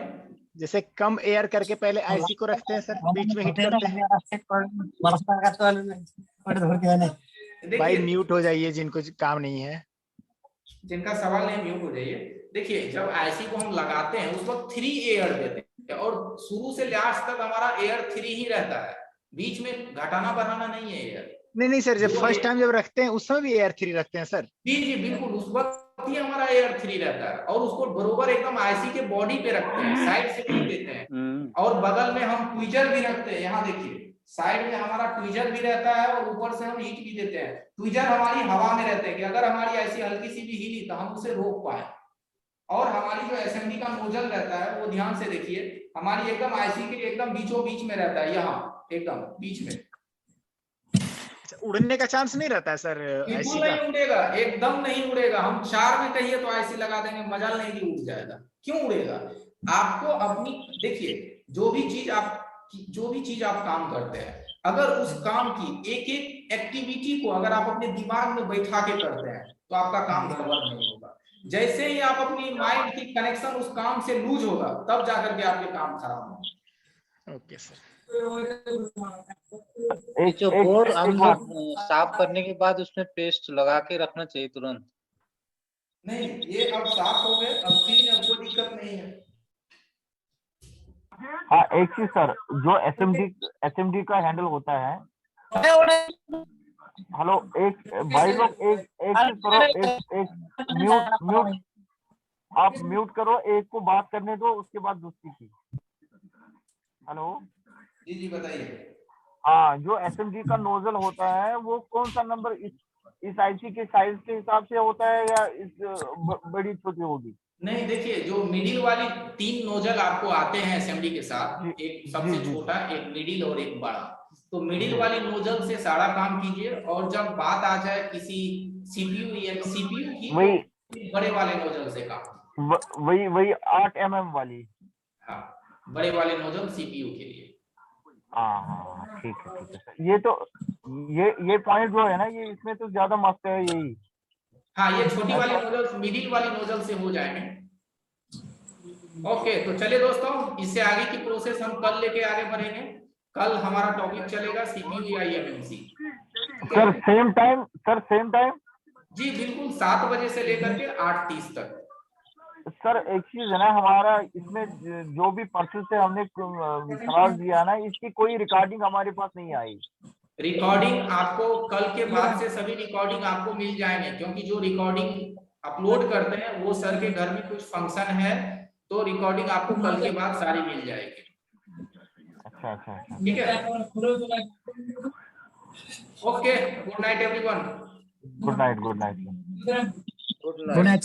जैसे कम एयर करके पहले आईसी को रखते हैं सर, बीच में हीट करते हैं। भाई देखिए, म्यूट हो जाइए, जिनको काम नहीं है। जिनका सवाल नहीं म्यूट हो जाइए। देखिए जब आईसी को हम लगाते हैं उस वक्त 3 एयर देते हैं, और शुरू से लास्ट तक हमारा एयर 3 ही रहता है, बीच में घटाना बढ़ाना नहीं है एयर। नहीं सर, जब जो फर्स्ट टाइम जब रखते हैं उस समय भी एयर 3 रखते हैं सर। जी जी बिल्कुल, उस वक्त ही हमारा एयर 3 रहता है, और उसको बरोबर एकदम आईसी के बॉडी पे रखते हैं, साइड से नहीं देते हैं। और बगल में हम ट्विजर भी रखते हैं, यहाँ देखिए साइड में हमारा ट्विजर भी रहता है, और ऊपर से हम हीट भी देते हैं। ट्विजर हमारी हवा में रहते हैं कि अगर हमारी आईसी हल्की सी भी हिली तो हम उसे रोक पाए। और हमारी जो एसएमडी का नोजल रहता है वो ध्यान से देखिए, हमारी एकदम आईसी के एकदम बीचों बीच में रहता है, यहाँ एकदम बीच में। उड़ने का चांस नहीं रहता है सर आईसी बिल्कुल का? नहीं उड़ेगा, एकदम नहीं उड़ेगा। हम 4 में कहिए तो आईसी लगा देंगे, मजाल नहीं कि उड़ जाएगा। क्यों उड़ेगा? आपको अपनी, देखिए जो भी चीज आप काम करते हैं, अगर उस काम की एक एक एक्टिविटी को अगर आप अपने दिमाग में बैठा के करते हैं तो आपका काम गड़बड़ नहीं होगा। जैसे ही आप अपनी माइंड की कनेक्शन उस काम से लूज होगा, तब जाकर के आपके काम खराब होंगे। Okay sir. ये जो बोर्ड हम लोग साफ करने के बाद उसमें पेस्ट लगा के रखना चाहिए तुरंत? नहीं, ये अब साफ हो गए, अब क्लीन है, कोई दिक्कत नहीं है। हाँ एक चीज सर, जो एसएमडी का हैंडल होता है, हेलो एक भाई लोग एक चीज करो, एक म्यूट आप म्यूट करो, एक को बात करने दो, उसके बाद दूसरी की। हेलो जी जी बताइए। हाँ, जो एसएमडी का नोजल होता है वो कौन सा नंबर इस आईसी के साइज के हिसाब से होता है, या इस बड़ी छोटी होगी? नहीं देखिए, जो मिडिल वाली 3 नोजल आपको आते हैं एसएमडी के साथ, एक सबसे छोटा, एक मिडिल और एक बड़ा। तो मिडिल वाली नोजल से सारा काम कीजिए, और जब बात आ जाए किसी सीपीयू की, वही तो बड़े वाले नोजल से काम। वही 8 mm वाली। हाँ, बड़े वाले नोजल सीपीयू के लिए। हाँ ठीक है सर। ये तो ये पॉइंट जो है ना, ये इसमें तो ज्यादा मस्त है यही। हाँ, ये छोटी वाली नोजल मिडिल वाली नोजल से हो जाएंगे। ओके, तो चलिए दोस्तों, इससे आगे की प्रोसेस हम कल लेके आगे बढ़ेंगे। कल हमारा टॉपिक चलेगा सीपीयू या ईएमएमसी। Sir same time? जी बिल्कुल, 7 बजे से लेकर के 8:30 तक। सर एक चीज है ना, हमारा इसमें जो भी परसों से हमने सवाल दिया ना, इसकी कोई रिकॉर्डिंग हमारे पास नहीं आई। रिकॉर्डिंग आपको कल के बाद से सभी रिकॉर्डिंग आपको मिल जाएंगे, क्योंकि जो रिकॉर्डिंग अपलोड करते हैं वो सर के घर में कुछ फंक्शन है, तो रिकॉर्डिंग आपको कल के बाद सारी मिल जाएगी। अच्छा ठीक है, okay, good night everyone. Good night good night.